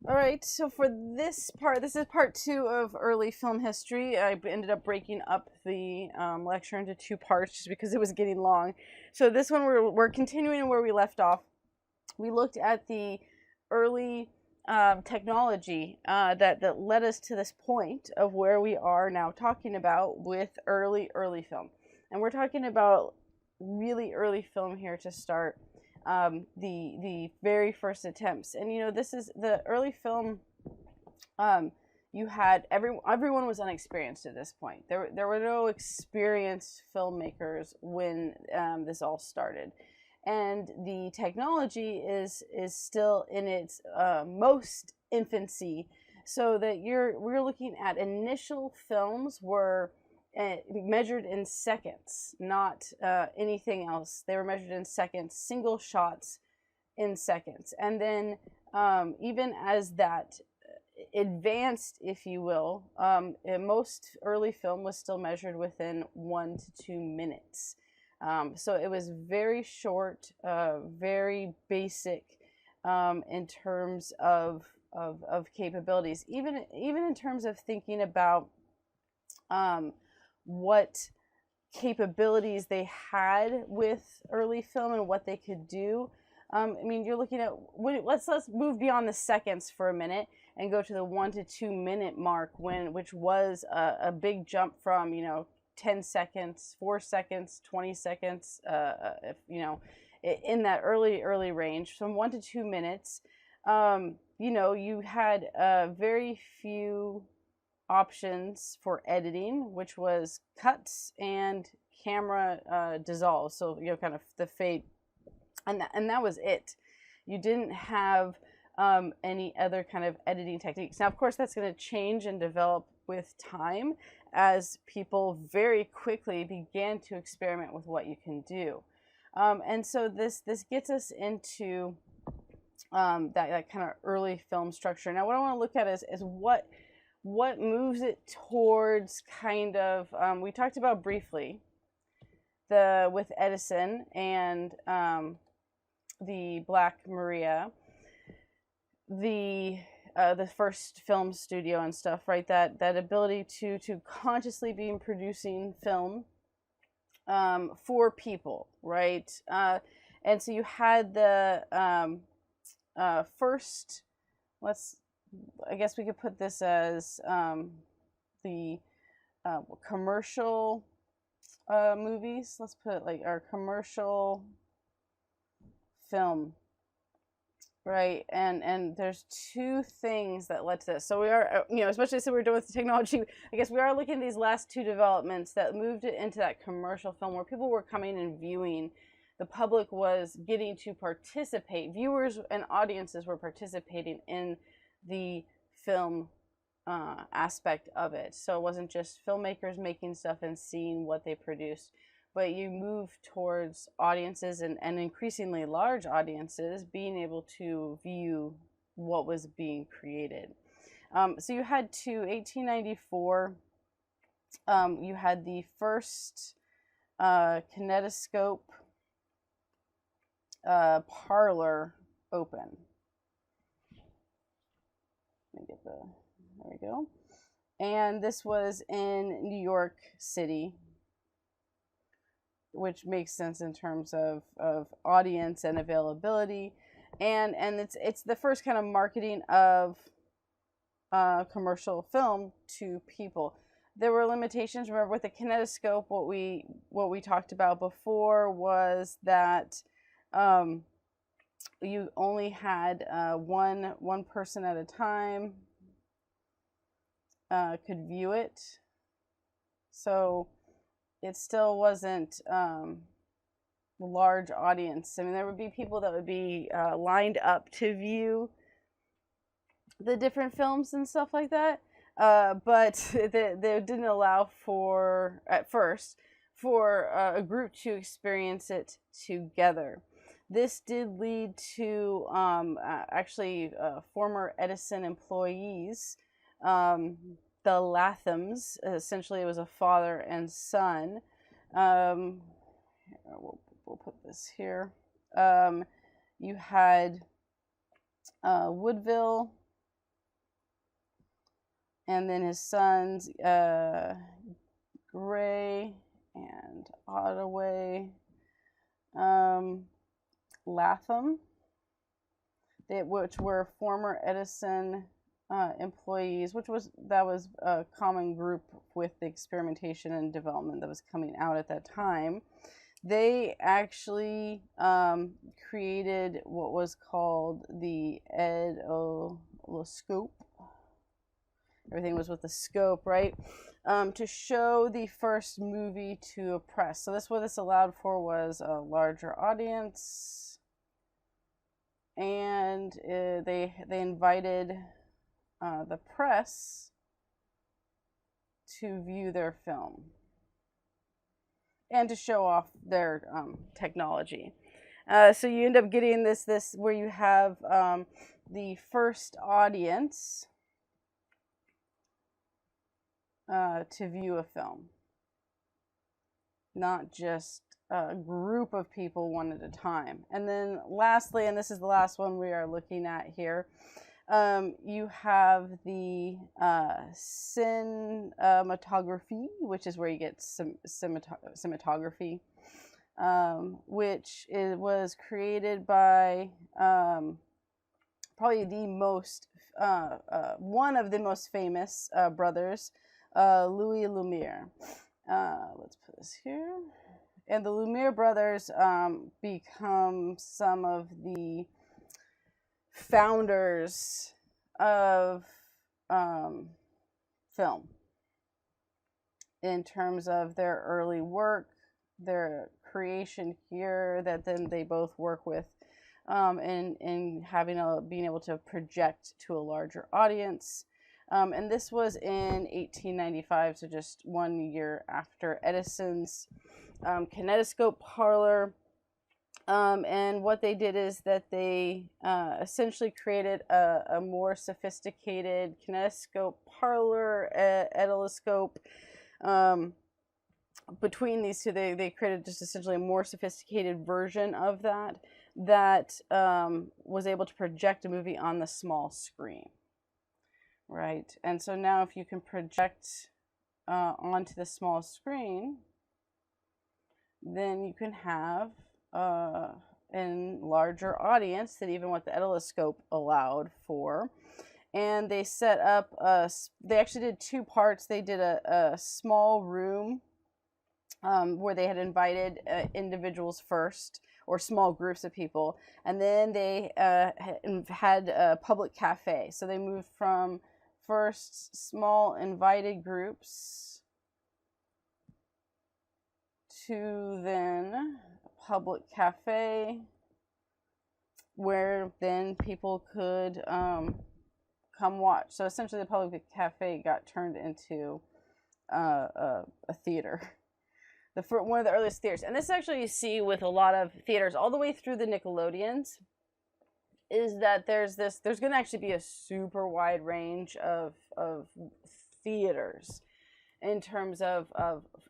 All right, so for this part, this is part two of early film history. I ended up breaking up the lecture into two parts just because it was getting long. So this one, we're continuing where we left off. We looked at the early technology that led us to this point of where we are now talking about with early film. And we're talking about really early film here to start, the very first attempts. And this is the early film. Um, you had everyone was unexperienced at this point. There were no experienced filmmakers when this all started, and the technology is still in its most infancy. So that we're looking at initial films were measured in seconds, not anything else. They were measured in seconds, single shots in seconds. And then even as that advanced, if you will, most early film was still measured within 1 to 2 minutes. So it was very short, very basic in terms of capabilities. Even in terms of thinking about um, what capabilities they had with early film and what they could do. I mean, you're looking at let's move beyond the seconds for a minute and go to the 1 to 2 minute mark, which was a big jump from 10 seconds, 4 seconds, 20 seconds, if in that early range from 1 to 2 minutes. You had very few options for editing, which was cuts and camera dissolve. So kind of the fade, and that was it. You didn't have any other kind of editing techniques. Now, of course, that's going to change and develop with time as people very quickly began to experiment with what you can do. And so this gets us into that kind of early film structure. Now, what I want to look at is what moves it towards kind of we talked about briefly the with Edison and the Black Maria, the first film studio and stuff, right? That ability to consciously be producing film for people, right? And so you had the first, let's, I guess we could put this as the commercial movies. Let's put it like our commercial film, right? And there's two things that led to this. So we are, especially since we're doing with the technology, I guess we are looking at these last two developments that moved it into that commercial film where people were coming and viewing. The public was getting to participate. Viewers and audiences were participating in the film aspect of it. So it wasn't just filmmakers making stuff and seeing what they produced, but you move towards audiences and increasingly large audiences being able to view what was being created. So you had to 1894, you had the first kinetoscope parlor open. Let me get there we go. And this was in New York City, which makes sense in terms of audience and availability. And it's the first kind of marketing of commercial film to people. There were limitations. Remember, with the kinetoscope, what we talked about before was that you only had one person at a time could view it, so it still wasn't large audience. I mean, there would be people that would be lined up to view the different films and stuff like that, but they didn't allow for, at first, for a group to experience it together. This did lead to actually former Edison employees, the Lathams. Essentially, it was a father and son. We'll put this here. You had Woodville and then his sons, Gray and Ottaway Latham, which were former Edison employees, that was a common group with the experimentation and development that was coming out at that time. They actually created what was called the Edoloscope. Everything was with the scope, right? To show the first movie to a press. So what this allowed for was a larger audience, and they invited the press to view their film and to show off their technology. So you end up getting this where you have the first audience to view a film, not just a group of people one at a time. And then lastly, and this is the last one we are looking at here, you have the cinematography, which is where you get cinematography, which was created by probably the most one of the most famous brothers, Louis Lumiere. Let's put this here. And the Lumiere brothers become some of the founders of film in terms of their early work, their creation here, that then they both work with in being able to project to a larger audience. And this was in 1895, so just 1 year after Edison's kinetoscope parlor. And what they did is that they essentially created a more sophisticated kinetoscope parlor, edoloscope. Between these two, they created just essentially a more sophisticated version of that was able to project a movie on the small screen. Right, and so now if you can project onto the small screen, then you can have a larger audience than even what the edoloscope allowed for. And they set up they actually did two parts. They did a small room where they had invited individuals first, or small groups of people, and then they had a public cafe. So they moved from first small invited groups to then a public cafe, where then people could come watch. So essentially the public cafe got turned into a theater. One of the earliest theaters. And this actually you see with a lot of theaters all the way through the Nickelodeons, is that there's going to actually be a super wide range of theaters in terms of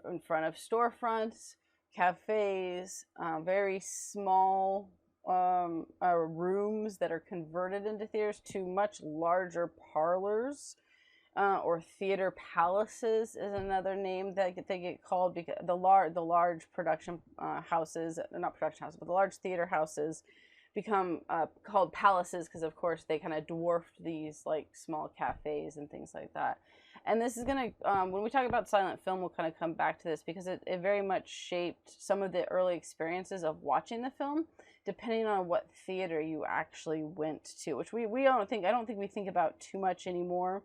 in front of storefronts, cafes, very small rooms that are converted into theaters, to much larger parlors, or theater palaces is another name that they get called, because the large production houses, not production houses, but the large theater houses become called palaces because, of course, they kind of dwarfed these like small cafes and things like that. And this is going to, when we talk about silent film, we'll kind of come back to this, because it very much shaped some of the early experiences of watching the film, depending on what theater you actually went to, which I don't think we think about too much anymore,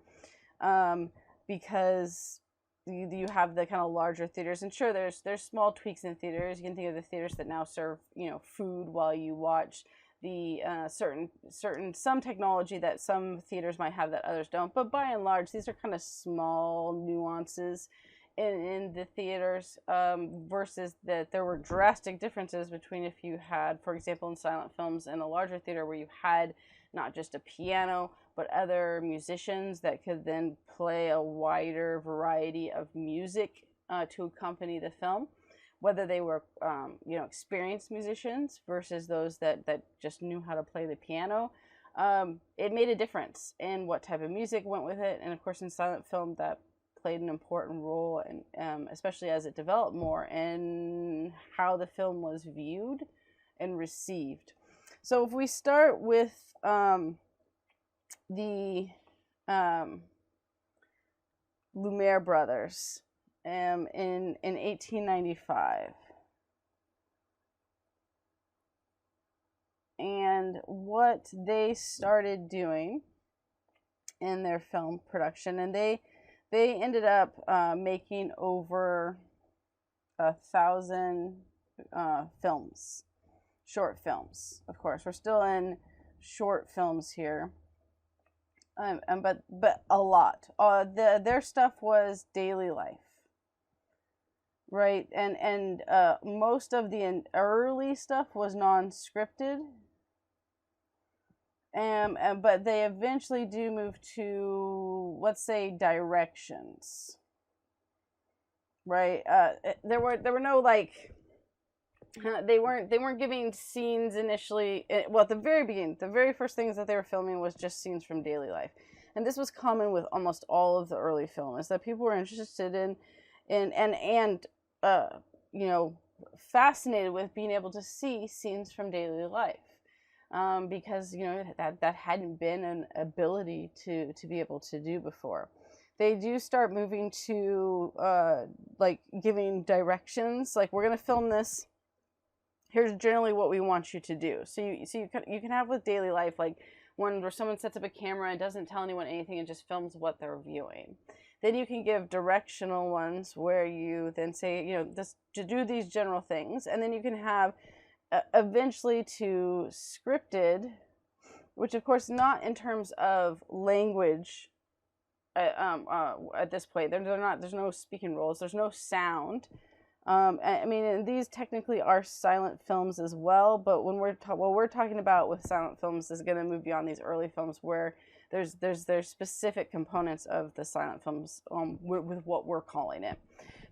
because you have the kind of larger theaters. And sure, there's small tweaks in theaters. You can think of the theaters that now serve food while you watch, the some technology that some theaters might have that others don't, but by and large these are kind of small nuances in the theaters, versus that there were drastic differences between if you had, for example, in silent films, in a larger theater where you had not just a piano but other musicians that could then play a wider variety of music to accompany the film, whether they were experienced musicians versus those that just knew how to play the piano. it made a difference in what type of music went with it. And of course, in silent film, that played an important role, and especially as it developed more, in how the film was viewed and received. So if we start with the Lumiere brothers in 1895. And what they started doing in their film production, and they ended up making over 1,000 films, short films. Of course, we're still in short films here, but a lot. Their stuff was daily life, right? And most of the early stuff was non-scripted. But they eventually do move to, let's say, directions, right? There were no like, they weren't giving scenes initially. Well, at the very beginning, the very first things that they were filming was just scenes from daily life, and this was common with almost all of the early film, is that people were interested in and you know, fascinated with being able to see scenes from daily life. Because, you know, that hadn't been an ability to be able to do before. They do start moving to like giving directions, like, we're gonna film this. Here's generally what we want you to do. So you can have with daily life, like one where someone sets up a camera and doesn't tell anyone anything and just films what they're viewing. Then you can give directional ones where you then say, you know, this to do these general things, and then you can have eventually to scripted, which of course not in terms of language at this point. There's no speaking roles, there's no sound. I mean, and these technically are silent films as well, but when what we're talking about with silent films is going to move beyond these early films where there's specific components of the silent films with what we're calling it.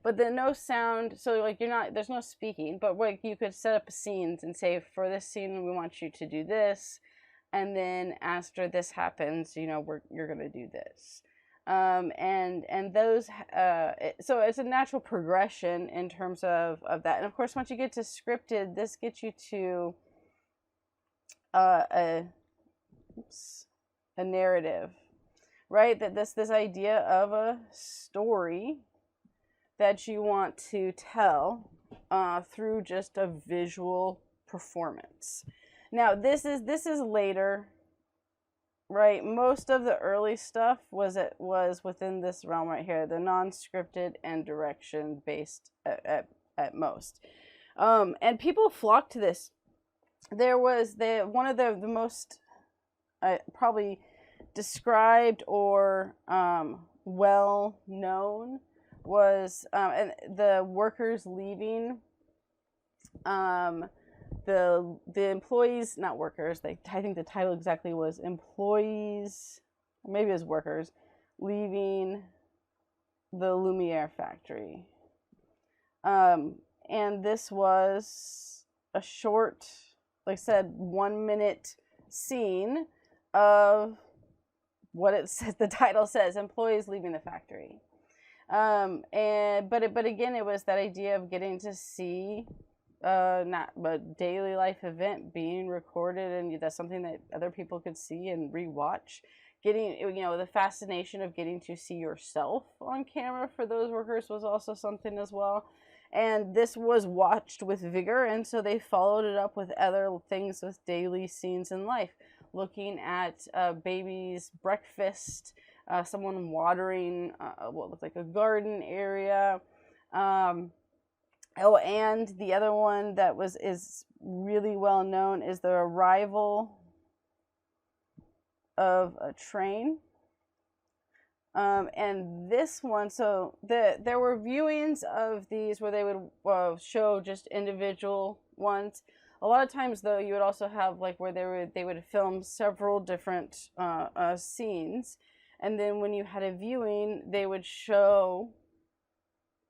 But then no sound, so like there's no speaking, but like you could set up scenes and say, for this scene we want you to do this, and then after this happens, you know, you're gonna do this, and those, so it's a natural progression in terms of that. And of course, once you get to scripted, this gets you to a narrative, right? That this idea of a story that you want to tell through just a visual performance. Now, this is later, right? Most of the early stuff was within this realm right here, the non-scripted and direction based at most, and people flocked to this. There was one of the most probably described or well known was and the workers leaving, the employees, not workers, I think the title exactly was employees, maybe it was workers, leaving the Lumiere factory. And this was a short, like I said, 1 minute scene of what it says, the title says, employees leaving the factory. But again, it was that idea of getting to see not a daily life event being recorded, and that's something that other people could see and rewatch. Getting, you know, the fascination of getting to see yourself on camera for those workers was also something as well. And this was watched with vigor, and so they followed it up with other things, with daily scenes in life, looking at baby's breakfast, someone watering what looked like a garden area. Oh, and the other one that is really well known is the arrival of a train. And this one, so there were viewings of these where they would show just individual ones. A lot of times, though, you would also have like where they would film several different scenes, and then when you had a viewing, they would show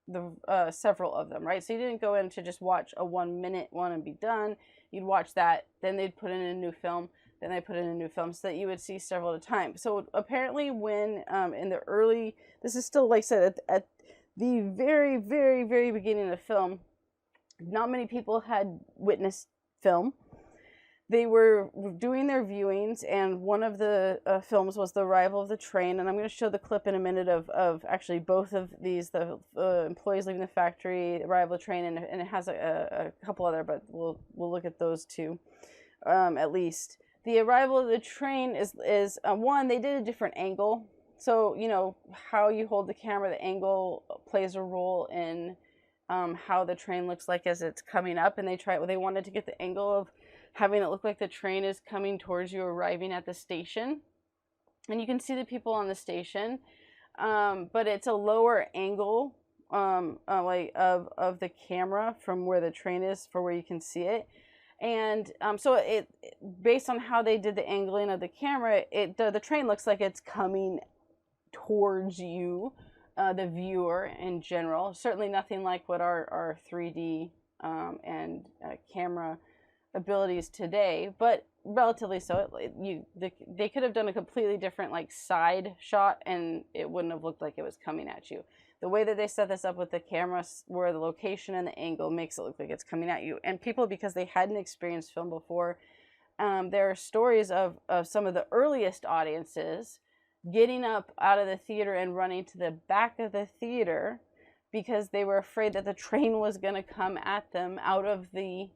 the several of them, right? So you didn't go in to just watch a 1 minute one and be done. You'd watch that, then they'd put in a new film. then they put in a new film so that you would see several at a time. So apparently when in the early, this is still, like I said, at the very, very, very beginning of film, not many people had witnessed film. They were doing their viewings, and one of the films was The Arrival of the Train, and I'm going to show the clip in a minute of actually both of these, the employees leaving the factory, The Arrival of the Train, and it has a couple other, but we'll look at those two at least. The Arrival of the Train is one, they did a different angle, so you know how you hold the camera, the angle plays a role in how the train looks like as it's coming up, and they wanted to get the angle of having it look like the train is coming towards you, arriving at the station. And you can see the people on the station, but it's a lower angle like of the camera from where the train is for where you can see it. And so it based on how they did the angling of the camera, the train looks like it's coming towards you, the viewer in general. Certainly nothing like what our 3D and camera abilities today, but relatively so. They could have done a completely different like side shot and it wouldn't have looked like it was coming at you. The way that they set this up with the camera, where the location and the angle makes it look like it's coming at you, and people, because they hadn't experienced film before, there are stories of some of the earliest audiences getting up out of the theater and running to the back of the theater because they were afraid that the train was going to come at them out of the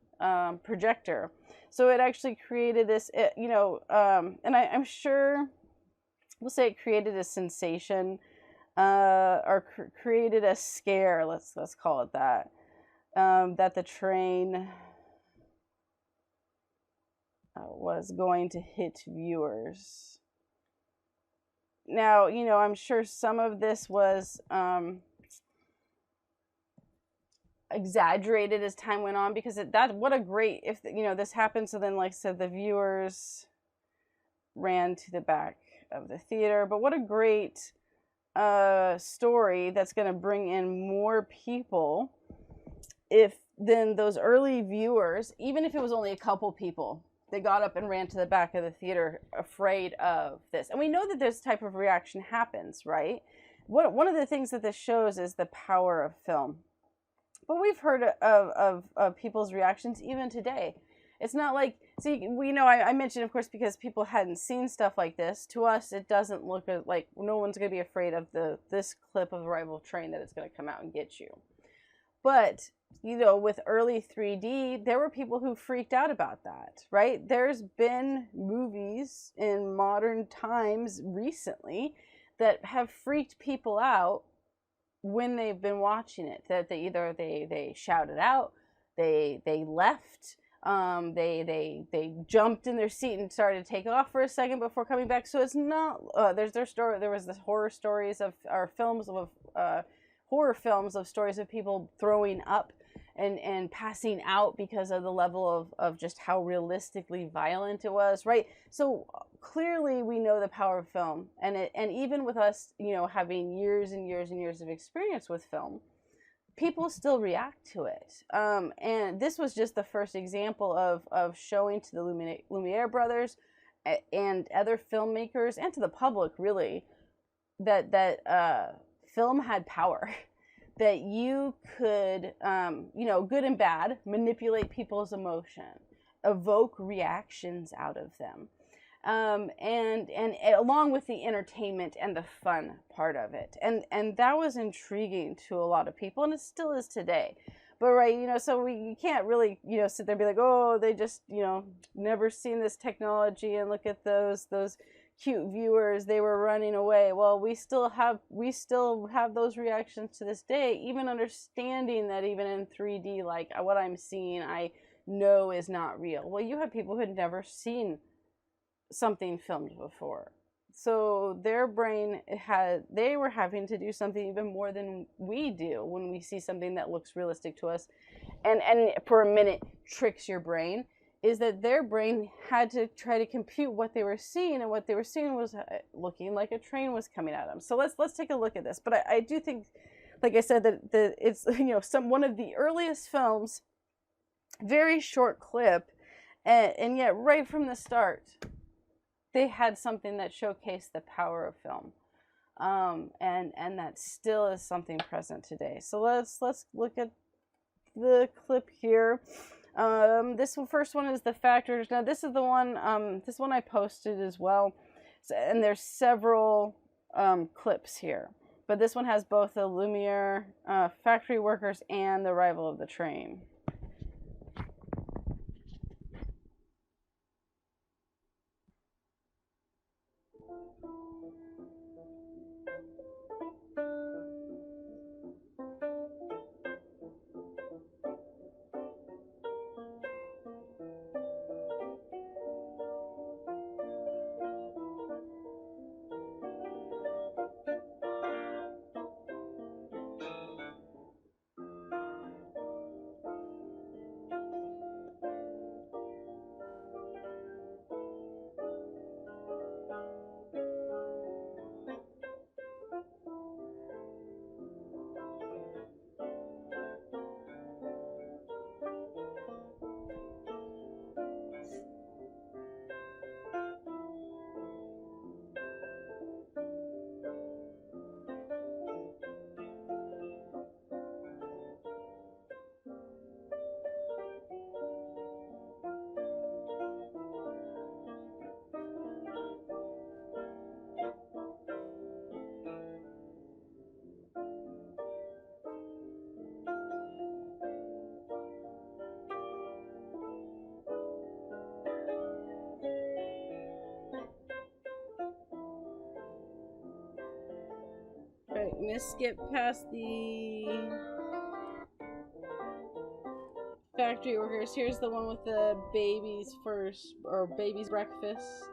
projector. So it actually created this, and I'm sure we'll say it created a sensation, or created a scare. Let's call it that. That the train was going to hit viewers. Now, I'm sure some of this was exaggerated as time went on, because what a great, if this happened, so then like I said, the viewers ran to the back of the theater, but what a great story that's going to bring in more people if then those early viewers, even if it was only a couple people, they got up and ran to the back of the theater afraid of this. And we know that this type of reaction happens, right? One of the things that this shows is the power of film. But we've heard of people's reactions even today. It's not like, see, I mentioned, of course, because people hadn't seen stuff like this. To us, it doesn't look like no one's going to be afraid of this clip of Arrival of Train, that it's going to come out and get you. But, with early 3D, there were people who freaked out about that, right? There's been movies in modern times recently that have freaked people out when they've been watching it, that they shouted out, they left, they jumped in their seat and started to take off for a second before coming back. So it's not there was this horror stories of horror films of stories of people throwing up and passing out because of the level of just how realistically violent it was, right? So clearly we know the power of film, and even with us, having years and years and years of experience with film, people still react to it. And this was just the first example of showing to the Lumiere brothers and other filmmakers, and to the public really, that film had power. That you could, good and bad, manipulate people's emotion, evoke reactions out of them, and along with the entertainment and the fun part of it, and that was intriguing to a lot of people, and it still is today. But right, so you can't really, sit there and be like, oh, they just, never seen this technology, and look at those cute viewers, they were running away. Well, we still have those reactions to this day, even understanding that even in 3D, like what I'm seeing, I know is not real. Well, you have people who had never seen something filmed before, so their brain they were having to do something even more than we do when we see something that looks realistic to us, and for a minute tricks your brain. Is that their brain had to try to compute what they were seeing, and what they were seeing was looking like a train was coming at them. So let's take a look at this. But I do think, like I said, that it's one of the earliest films, very short clip, and yet right from the start, they had something that showcased the power of film. And that still is something present today. So let's look at the clip here. This first one is the Factors. Now this is the one, this one I posted as well. So, and there's several clips here. But this one has both the Lumiere factory workers and the arrival of the train. Right, I'm gonna skip past the factory workers. Here's the one with the baby's first, or baby's breakfast.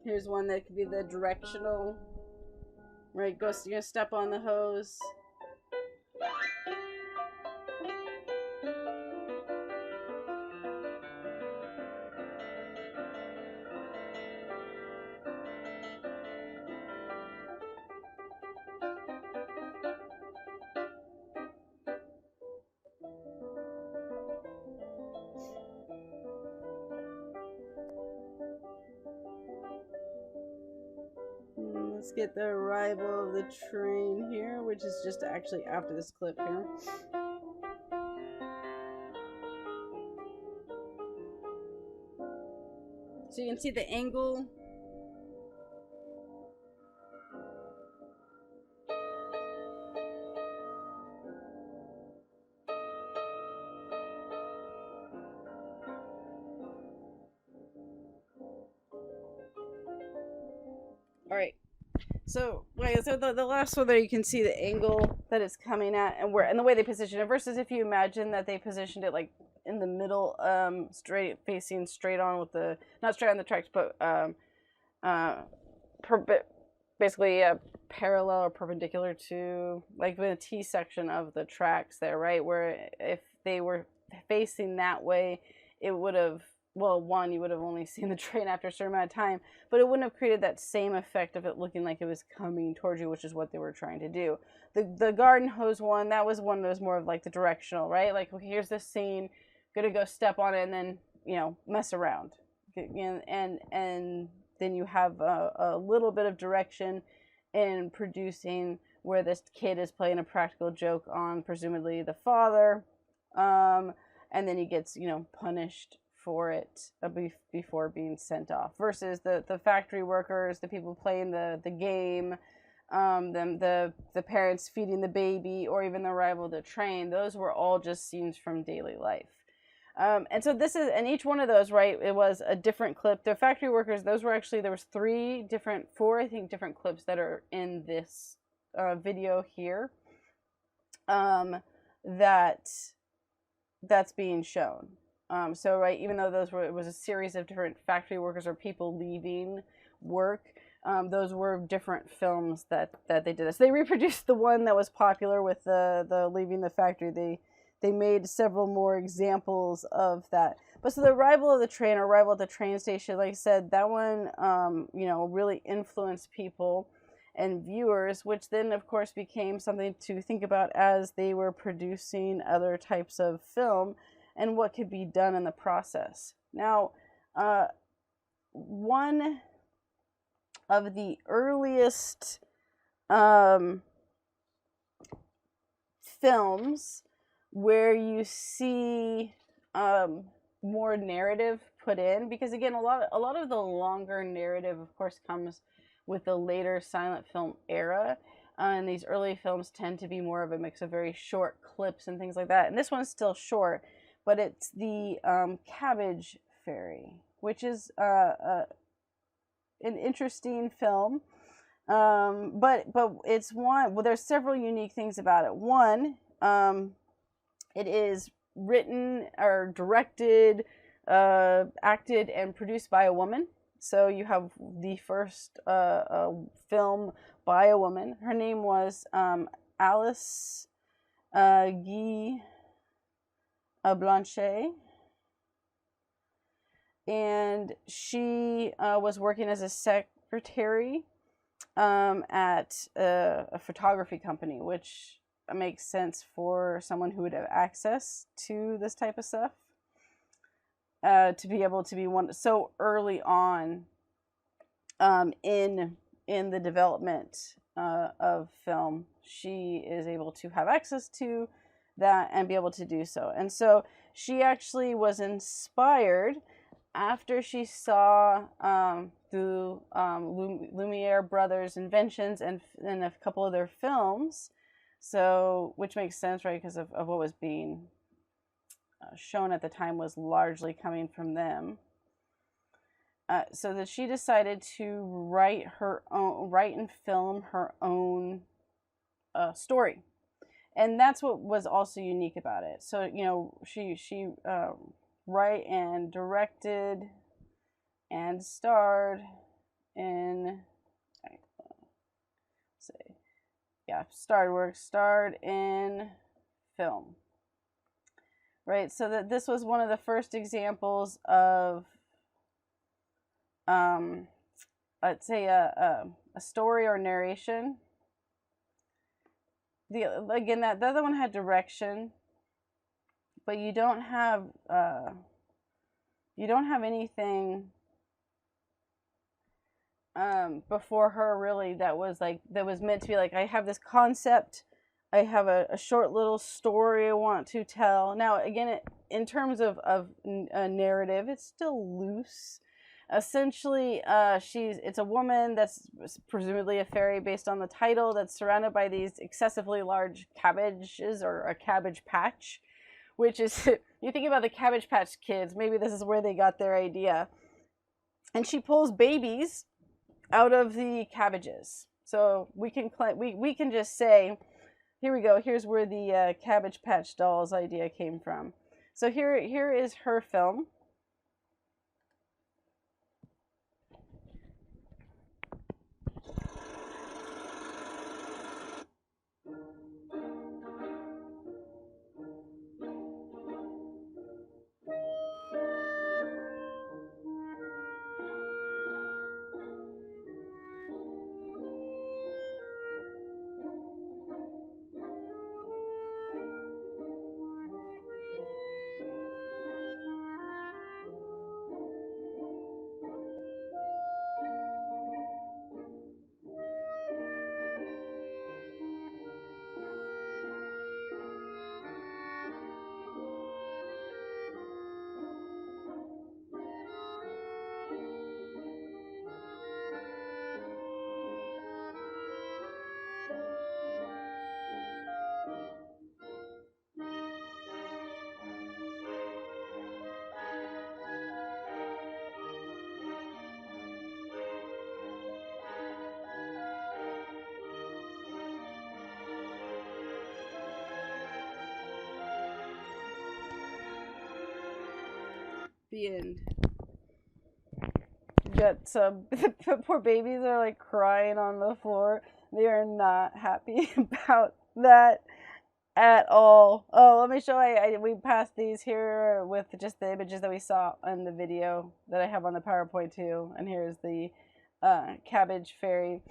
Here's one that could be the directional. Right, you're gonna step on the hose. Let's get the arrival of the train here, which is just actually after this clip here. So you can see the angle. All right. So, the last one there, you can see the angle that it's coming at, and the way they position it. Versus if you imagine that they positioned it like in the middle, facing straight on with the, not straight on the tracks, but basically parallel or perpendicular to, like the T section of the tracks there, right? Where if they were facing that way, it would have, well, one, you would have only seen the train after a certain amount of time, but it wouldn't have created that same effect of it looking like it was coming towards you, which is what they were trying to do. The garden hose one, that was one that was more of like the directional, right? Like, okay, here's this scene, gonna go step on it and then, mess around. And then you have a little bit of direction in producing where this kid is playing a practical joke on presumably the father, and then he gets, punished for it before being sent off. Versus the factory workers, the people playing the game, the parents feeding the baby, or even the arrival of the train, those were all just scenes from daily life. And so and each one of those, right, it was a different clip. The factory workers, those were actually, there was four, I think, different clips that are in this video here. that that's being shown. So right, even though it was a series of different factory workers or people leaving work, those were different films that they did. So they reproduced the one that was popular with the leaving the factory. They made several more examples of that. But so the arrival of the train, or arrival at the train station, like I said, that one, really influenced people and viewers, which then, of course, became something to think about as they were producing other types of film and what could be done in the process. Now, one of the earliest films where you see more narrative put in, because again, a lot of the longer narrative, of course, comes with the later silent film era. And these early films tend to be more of a mix of very short clips and things like that. And this one's still short, but it's the Cabbage Fairy, which is an interesting film. But it's one. Well, there's several unique things about it. One, it is written or directed, acted, and produced by a woman. So you have the first film by a woman. Her name was Alice Guy Blanchet. And she was working as a secretary at a photography company, which makes sense for someone who would have access to this type of stuff. To be able to be one so early on in the development of film, she is able to have access to that and be able to do so. And so she actually was inspired after she saw through Lumiere brothers' inventions and a couple of their films. So, which makes sense, right? Because of what was being shown at the time was largely coming from them. So that she decided to write and film her own story, and that's what was also unique about it. So she write and directed and starred in starred in film. Right, so that this was one of the first examples of, let's say, a story or narration. The other one had direction, but you don't have anything before her really that was meant to be like, I have this concept. I have a short little story I want to tell. Now, again, in terms of a narrative, it's still loose. Essentially, it's a woman that's presumably a fairy based on the title, that's surrounded by these excessively large cabbages, or a cabbage patch, which is, you think about the Cabbage Patch Kids, maybe this is where they got their idea. And she pulls babies out of the cabbages. So we can just say, here we go. Here's where the Cabbage Patch Dolls idea came from. So here is her film. The end. Got some the poor babies are like crying on the floor. They are not happy about that at all. Oh, let me show you. We passed these here with just the images that we saw in the video that I have on the PowerPoint too. And here's the cabbage fairy.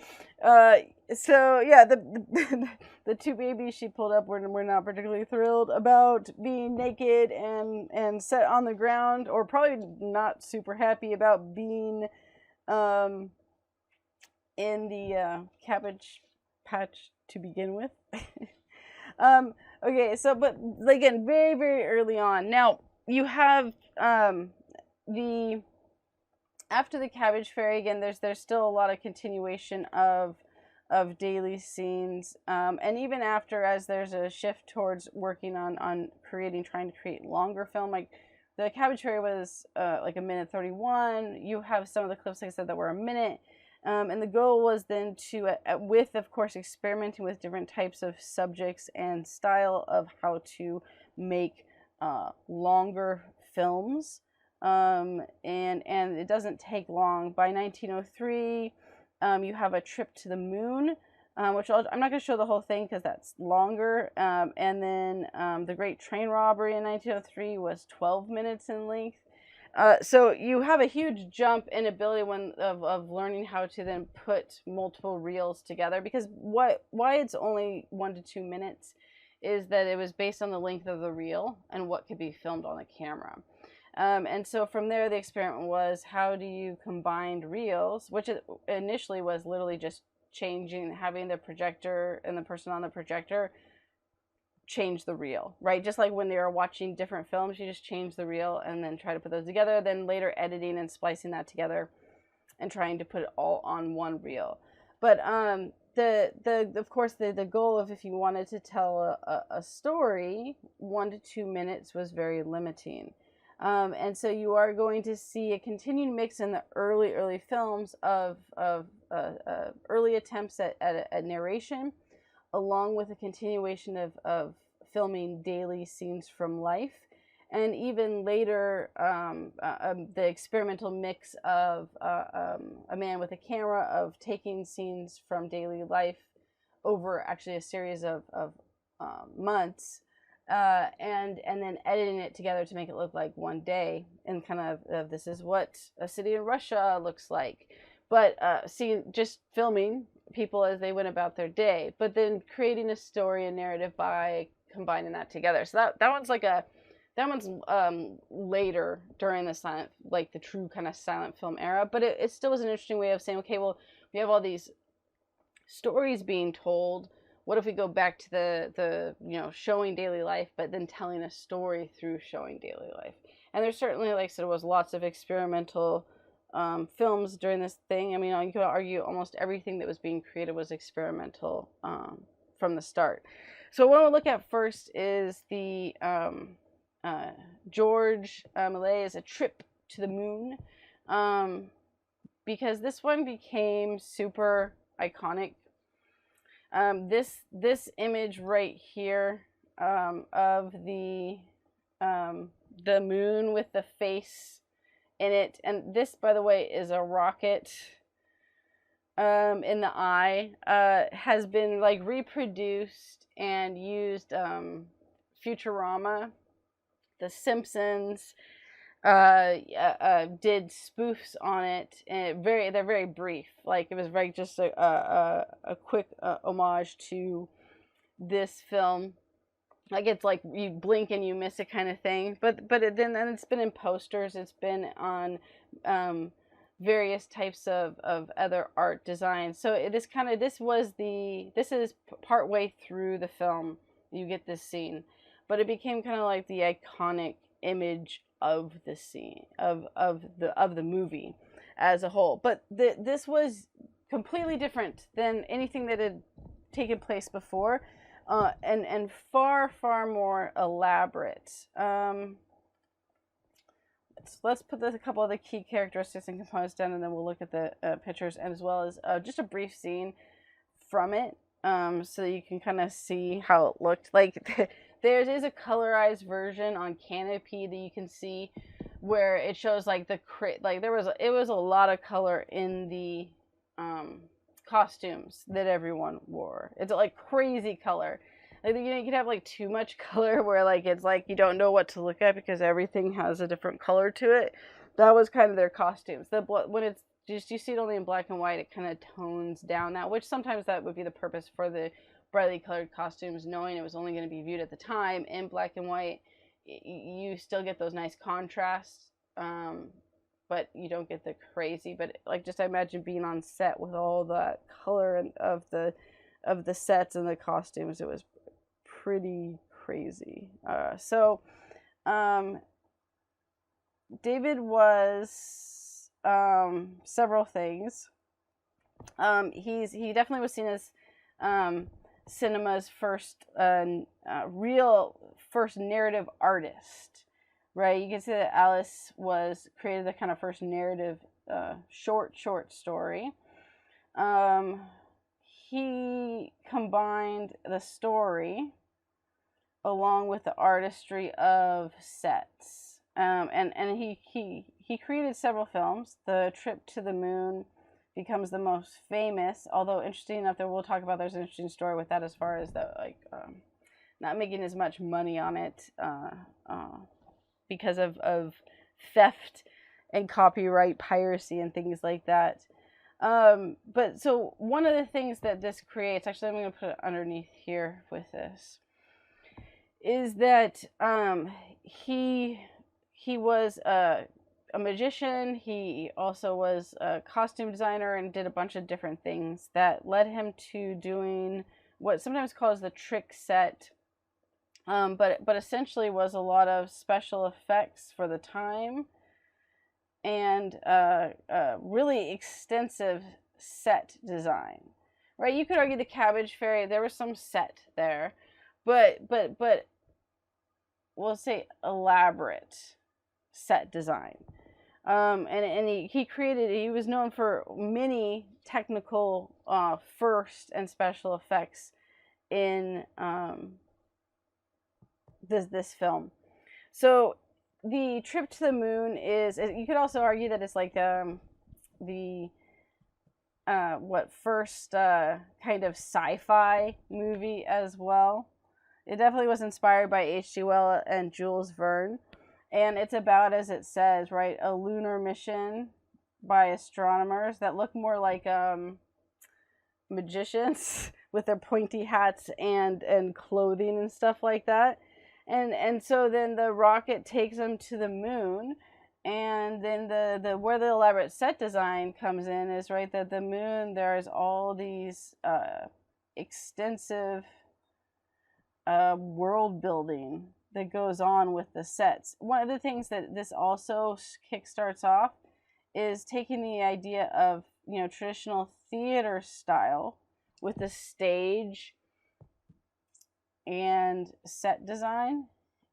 So yeah, the two babies she pulled up were not particularly thrilled about being naked and set on the ground, or probably not super happy about being in the cabbage patch to begin with. Okay, so but again, very very early on. Now you have the after the cabbage fairy, again, there's still a lot of continuation of daily scenes, and even after, as there's a shift towards working on trying to create longer film. Like the cabbage fairy was like 1:31. You have some of the clips, like I said, that were a minute. And the goal was then to, with of course experimenting with different types of subjects and style of how to make longer films. And it doesn't take long. By 1903, you have A Trip to the Moon, which I'm not going to show the whole thing because that's longer. And then The Great Train Robbery in 1903 was 12 minutes in length. So you have a huge jump in ability of learning how to then put multiple reels together, because why it's only 1 to 2 minutes is that it was based on the length of the reel and what could be filmed on the camera. And so from there, the experiment was, how do you combine reels, which initially was literally just having the projector and the person on the projector change the reel, right? Just like when they were watching different films, you just change the reel and then try to put those together, then later editing and splicing that together and trying to put it all on one reel. But of course the goal of, if you wanted to tell a story, 1 to 2 minutes was very limiting. And so you are going to see a continued mix in the early films of early attempts at narration, along with a continuation of filming daily scenes from life, and even later the experimental mix of a man with a camera, of taking scenes from daily life over actually a series of months, and then editing it together to make it look like one day, and kind of this is what a city in Russia looks like. But just filming people as they went about their day, but then creating a story and narrative by combining that together. So that one's later during the silent, like the true kind of silent film era. But it still was an interesting way of saying, okay, well, we have all these stories being told. What if we go back to the showing daily life, but then telling a story through showing daily life? And there's certainly, like I said, was lots of experimental films during this thing. I mean, you could argue almost everything that was being created was experimental from the start. So what we'll look at first is the George Méliès' A Trip to the Moon, because this one became super iconic. This image right here of the moon with the face in it, and this, by the way, is a rocket in the eye, has been like reproduced and used. Futurama, The Simpsons did spoofs on it, and they're very brief. Like, it was very just a quick homage to this film. Like, it's like you blink and you miss it kind of thing. But then it's been in posters. It's been on various types of other art designs. So this is part way through the film you get this scene, but it became kind of like the iconic image of the scene of the movie as a whole. But this was completely different than anything that had taken place before, and far more elaborate. Let's put a couple of the key characteristics and components down, and then we'll look at the pictures, as well as just a brief scene from it, so that you can kind of see how it looked. Like, there is a colorized version on Canopy that you can see, where it shows like like it was a lot of color in the costumes that everyone wore. It's like crazy color. Like, you know, you could have like too much color where like it's like you don't know what to look at because everything has a different color to it. That was kind of their costumes. When it's just you see it only in black and white, it kind of tones down that, which sometimes that would be the purpose for the brightly colored costumes, knowing it was only going to be viewed at the time in black and white. You still get those nice contrasts, but you don't get the crazy. But like, just imagine being on set with all that color of the sets and the costumes. It was pretty crazy. David was several things. He definitely was seen as cinema's first real first narrative artist, right? You can see that Alice was created the kind of first narrative short story. He combined the story along with the artistry of sets, and he created several films. The Trip to the Moon becomes the most famous, although interesting enough, we'll talk about, there's an interesting story with that as far as the not making as much money on it because of theft and copyright piracy and things like that. But so one of the things that this creates, actually I'm going to put it underneath here with this, is that he was a magician. He also was a costume designer and did a bunch of different things that led him to doing what sometimes calls the trick set, but essentially was a lot of special effects for the time and really extensive set design. Right? You could argue the Cabbage Fairy, there was some set there, but we'll say elaborate set design. And he was known for many technical first and special effects in this film. So the Trip to the Moon is, you could also argue that it's like the first kind of sci-fi movie as well. It definitely was inspired by H.G. Wells and Jules Verne. And it's about, as it says, right, a lunar mission by astronomers that look more like magicians with their pointy hats and clothing and stuff like that. And so then the rocket takes them to the moon, and then the where the elaborate set design comes in is, right, that the moon, there's all these extensive world building that goes on with the sets. One of the things that this also kickstarts off is taking the idea of, you know, traditional theater style with the stage and set design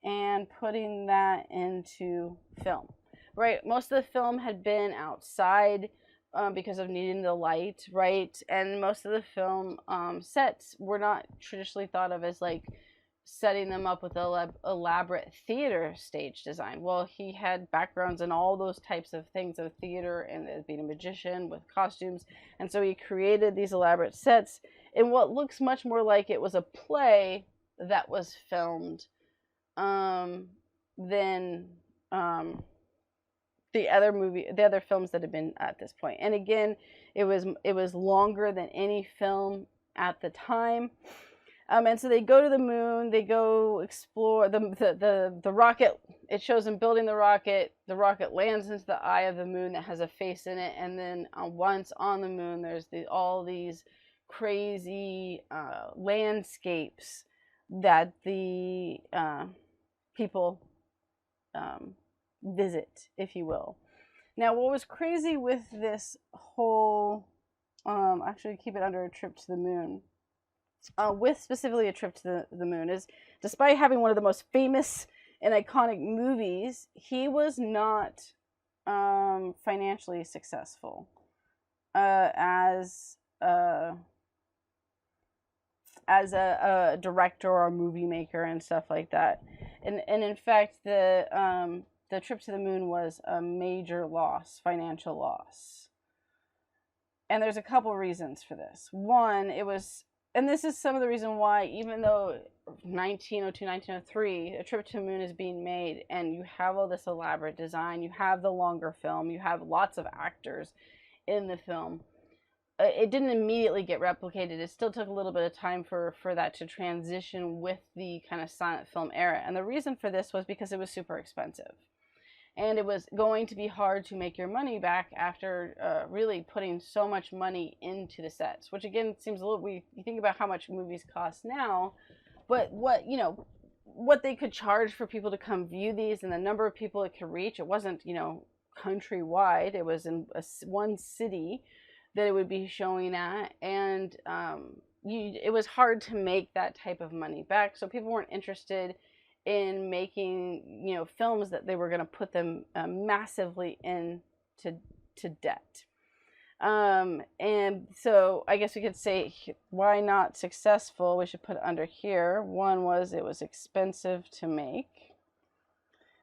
and putting that into film. Right? Most of the film had been outside because of needing the light, right? And most of the film sets were not traditionally thought of as like setting them up with elaborate theater stage design. Well, he had backgrounds in all those types of things of theater and being a magician with costumes, and so he created these elaborate sets in what looks much more like it was a play that was filmed than the other films that had been at this point. And again, it was longer than any film at the time. And so they go to the moon, they go explore the rocket. It shows them building the rocket. The rocket lands into the eye of the moon that has a face in it. And then once on the moon, there's all these crazy landscapes that the people visit, if you will. Now, what was crazy with this whole, actually keep it under A Trip to the Moon, with specifically A Trip to the Moon, is despite having one of the most famous and iconic movies, he was not financially successful as a director or a movie maker and stuff like that. And in fact, the the trip to the moon was a major loss, financial loss. And there's a couple reasons for this. One, it was, and this is some of the reason why, even though 1902, 1903, a trip to the moon is being made, and you have all this elaborate design, you have the longer film, you have lots of actors in the film, it didn't immediately get replicated. It still took a little bit of time for that to transition with the kind of silent film era. And the reason for this was because it was super expensive. And it was going to be hard to make your money back after really putting so much money into the sets, which again seems a little, you think about how much movies cost now, but what they could charge for people to come view these and the number of people it could reach, it wasn't, countrywide. It was in one city that it would be showing at, and it was hard to make that type of money back, so people weren't interested in making films that they were going to put them massively into debt. And so I guess we could say, why not successful? We should put under here. One was it was expensive to make.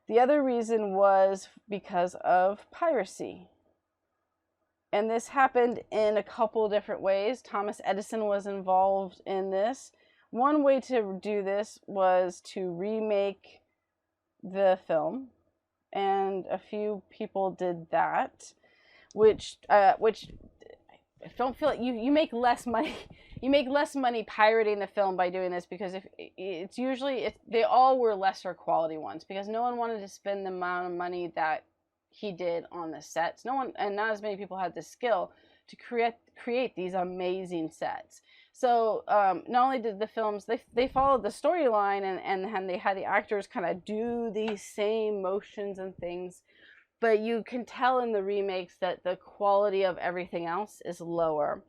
The other reason was because of piracy. And this happened in a couple different ways. Thomas Edison was involved in this. One way to do this was to remake the film, and a few people did that, which I don't feel like you make less money. You make less money pirating the film by doing this, because they all were lesser quality ones, because no one wanted to spend the amount of money that he did on the sets. Not as many people had the skill to create these amazing sets. So not only did the films, they followed the storyline and they had the actors kind of do these same motions and things, but you can tell in the remakes that the quality of everything else is lower.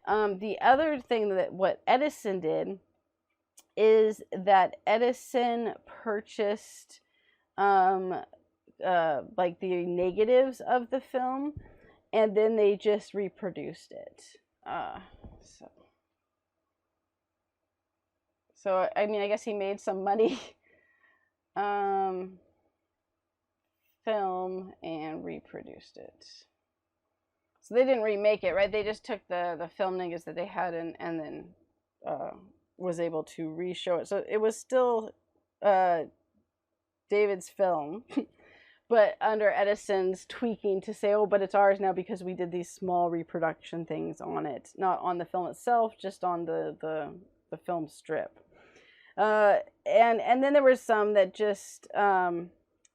The other thing that what Edison did is that Edison purchased like the negatives of the film, and then they just reproduced it. So I mean, I guess he made some money film and reproduced it. So they didn't remake it, right? They just took the film negatives that they had and then was able to re-show it. So it was still David's film, but under Edison's tweaking to say, oh, but it's ours now because we did these small reproduction things on it, not on the film itself, just on the film strip. And then there were some that just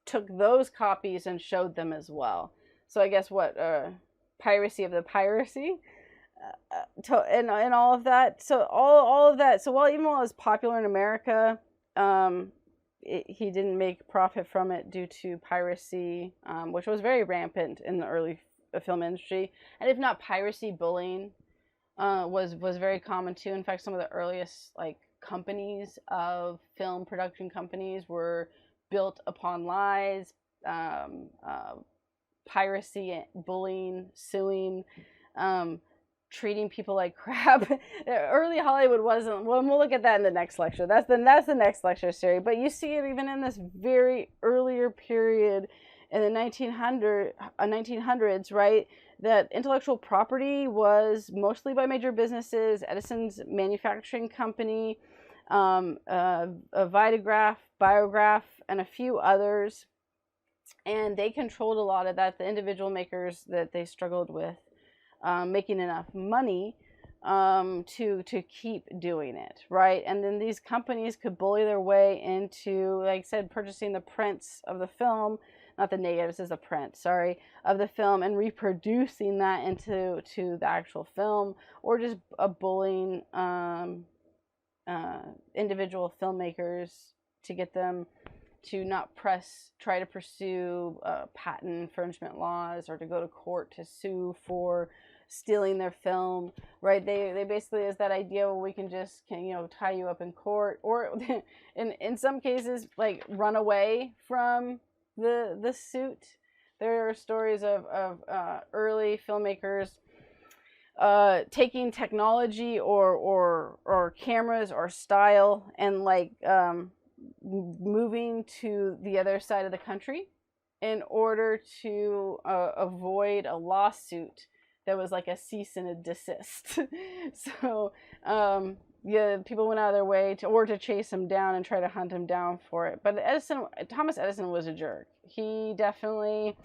took those copies and showed them as well. So I guess piracy of the piracy, and all of that. So all of that. So even while it was popular in America, he didn't make profit from it due to piracy, which was very rampant in the early film industry. And if not piracy, bullying was very common too. In fact, some of the earliest companies of film production companies were built upon lies, piracy, bullying, suing, treating people like crap. Early Hollywood wasn't. Well, we'll look at that in the next lecture. That's the next lecture series. But you see it even in this very earlier period in the 1900s, right? That intellectual property was mostly by major businesses. Edison's manufacturing company, Vitagraph, Biograph, and a few others. And they controlled a lot of that. The individual makers that they struggled with making enough money to keep doing it, right? And then these companies could bully their way into, like I said, purchasing the prints of the film, not the negatives, this is the print, sorry, of the film, and reproducing that into the actual film, or just bullying individual filmmakers to get them to not try to pursue patent infringement laws, or to go to court to sue for stealing their film, right? They basically is that idea where we can just tie you up in court, or in some cases run away from the suit. There are stories of early filmmakers taking technology or cameras or style and moving to the other side of the country in order to avoid a lawsuit that was like a cease and a desist. So yeah, people went out of their way to chase him down and try to hunt him down for it. But Thomas Edison was a jerk. He definitely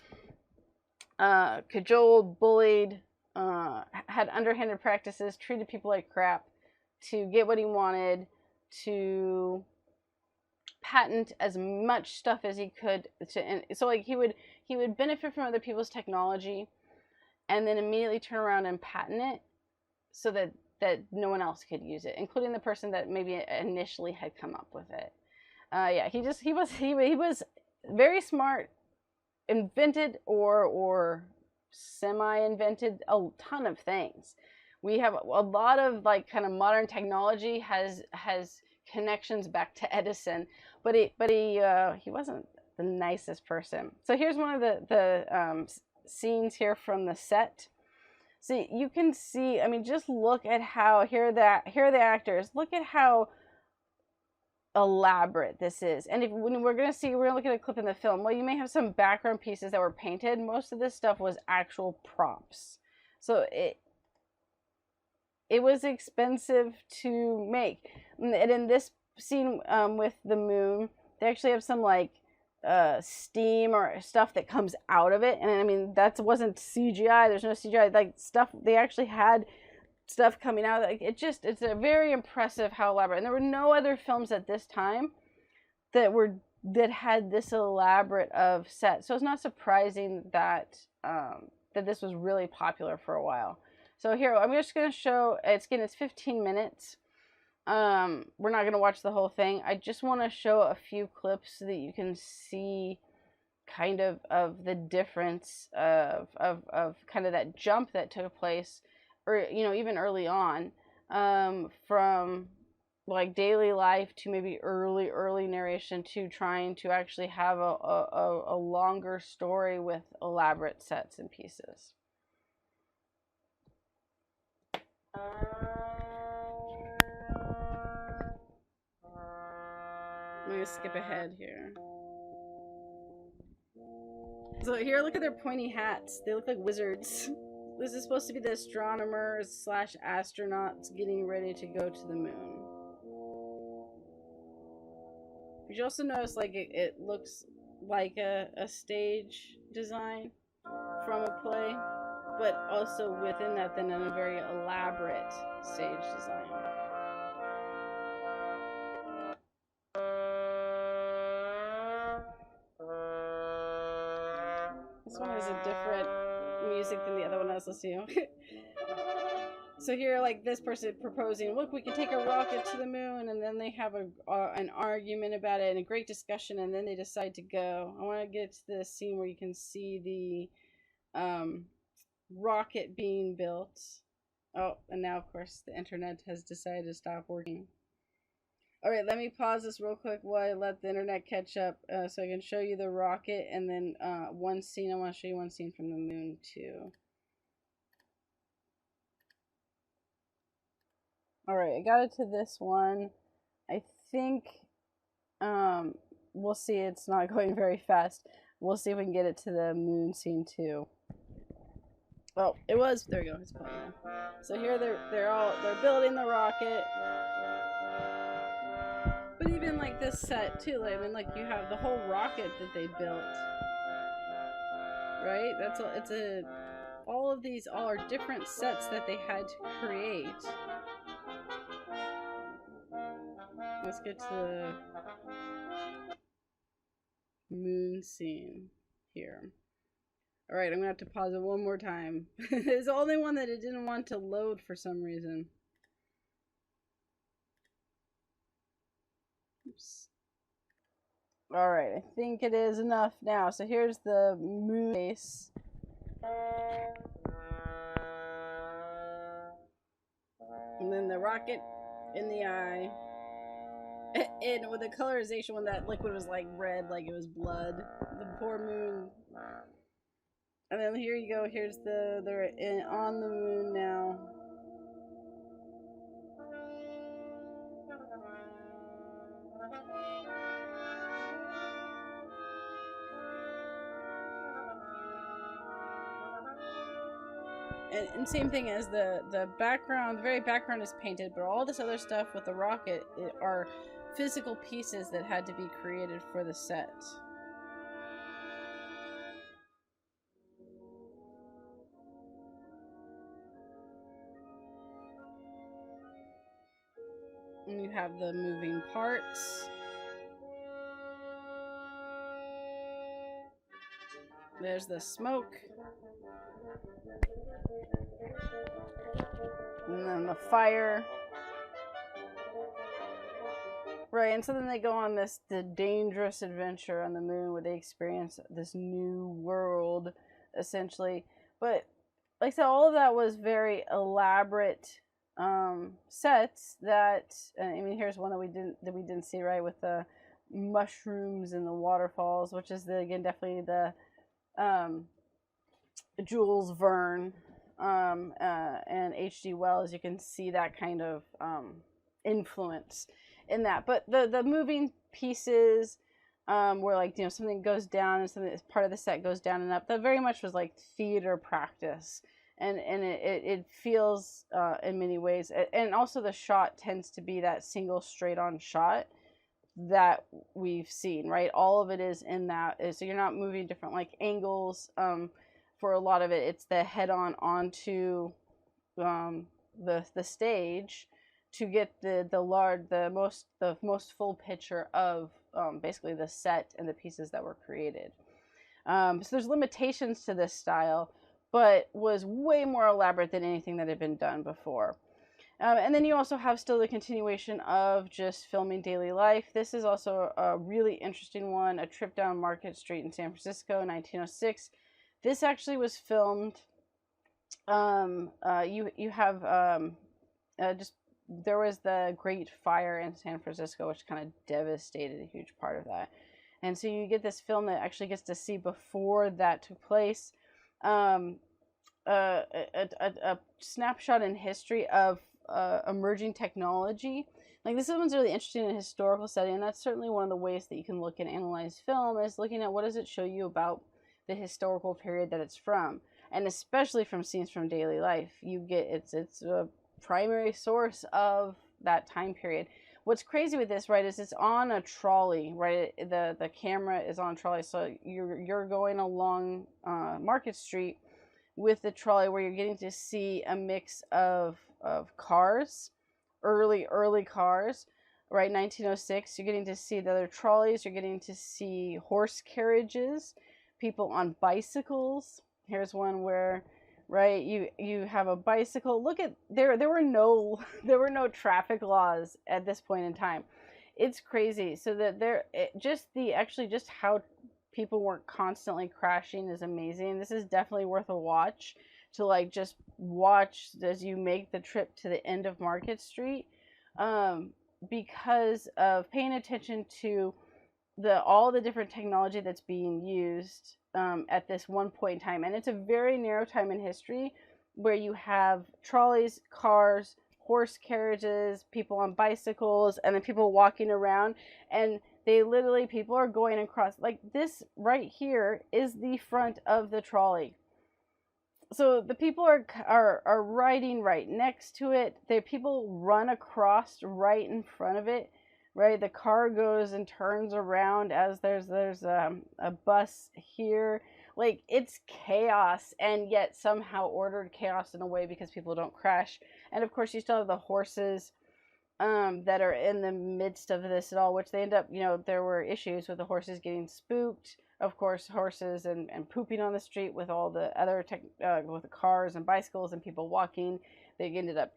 cajoled, bullied, had underhanded practices, treated people like crap to get what he wanted, to patent as much stuff as he could. So like he would benefit from other people's technology, and then immediately turn around and patent it, so that no one else could use it, including the person that maybe initially had come up with it. Yeah, he was very smart, invented or semi-invented a ton of things. We have a lot of like kind of modern technology has connections back to Edison, but he wasn't the nicest person. So here's one of the scenes here from the set. So you can see, I mean, just look at how here are the actors. Look at how elaborate this is. And when we're gonna look at a clip in the film. Well, you may have some background pieces that were painted. Most of this stuff was actual props. So it was expensive to make. And in this scene with the moon, they actually have some like steam or stuff that comes out of it, and I mean that wasn't CGI. There's no CGI, like stuff they actually had stuff coming out. Like it's a very impressive how elaborate. And there were no other films at this time that had this elaborate of set. So it's not surprising that that this was really popular for a while. So here I'm just going to show it's 15 minutes. We're not going to watch the whole thing. I just want to show a few clips so that you can see kind of the difference of kind of that jump that took place, or even early on, from like daily life to maybe early narration to trying to actually have a longer story with elaborate sets and pieces. I'm going to skip ahead here. So here, look at their pointy hats. They look like wizards. This is supposed to be the astronomers / astronauts getting ready to go to the moon. You should also notice like it looks like a stage design from a play, but also within that then a very elaborate stage design. This one has a different music than the other one I was listening to. So here, like this person proposing, look, we can take a rocket to the moon, and then they have an argument about it and a great discussion, and then they decide to go. I want to get to the scene where you can see the rocket being built. Oh, and now of course the internet has decided to stop working. All right, let me pause this real quick while I let the internet catch up, so I can show you the rocket, and then one scene. I want to show you one scene from the moon too. All right, I got it to this one. I think we'll see. It's not going very fast. We'll see if we can get it to the moon scene too. Oh, it was. There we go. It's playing now. So here they're building the rocket. But even like this set too, I mean, like you have the whole rocket that they built, right? That's all of these all are different sets that they had to create. Let's get to the moon scene here. All right, I'm gonna have to pause it one more time. It's the only one that it didn't want to load for some reason. Oops. All right, I think it is enough now. So here's the moon base. And then the rocket in the eye. And with the colorization, when that liquid was like red, like it was blood. The poor moon. And then here you go. Here's they're on the moon now. and same thing as the background. The very background is painted, but all this other stuff with the rocket are physical pieces that had to be created for the set. And you have the moving parts. There's the smoke. And then the fire. Right, and so then they go on the dangerous adventure on the moon where they experience this new world, essentially. But like I said, all of that was very elaborate sets that, I mean, here's one that we didn't see, right, with the mushrooms and the waterfalls, which is again definitely the Jules Verne and H.G. Wells. You can see that kind of influence in that. But the moving pieces where, like, you know, something goes down and something part of the set goes down and up, that very much was like theater practice. And it feels in many ways, and also the shot tends to be that single straight on shot that we've seen, right? All of it is in that, so you're not moving different like angles. For a lot of it, it's the head on onto the stage to get the most full picture of basically the set and the pieces that were created. So there's limitations to this style, but was way more elaborate than anything that had been done before. And then you also have still the continuation of just filming daily life. This is also a really interesting one, A Trip Down Market Street in San Francisco, 1906. This actually was filmed. You have just, there was the Great Fire in San Francisco, which kind of devastated a huge part of that. And so you get this film that actually gets to see before that took place. A snapshot in history of emerging technology. Like, this one's really interesting in a historical setting, and that's certainly one of the ways that you can look and analyze film, is looking at what does it show you about the historical period that it's from, and especially from scenes from daily life. You get it's a primary source of that time period. What's crazy with this, right, is it's on a trolley, right? The camera is on a trolley, so you're going along Market Street with the trolley, where you're getting to see a mix of cars, early cars, right? 1906. You're getting to see the other trolleys. You're getting to see horse carriages, people on bicycles. Here's one where, right, you have a bicycle. Look at there were no traffic laws at this point in time. It's crazy. So that just how people weren't constantly crashing is amazing. This is definitely worth a watch, to like just watch as you make the trip to the end of Market Street, because of paying attention to all the different technology that's being used at this one point in time. And it's a very narrow time in history where you have trolleys, cars, horse carriages, people on bicycles, and then people walking around, and people are going across. Like, this right here is the front of the trolley. So the people are riding right next to it. People run across right in front of it, right? The car goes and turns around as there's a bus here. Like, it's chaos, and yet somehow ordered chaos in a way, because people don't crash. And of course you still have the horses that are in the midst of this at all, which they end up, there were issues with the horses getting spooked. Of course, horses and pooping on the street with all the other with the cars and bicycles and people walking. They ended up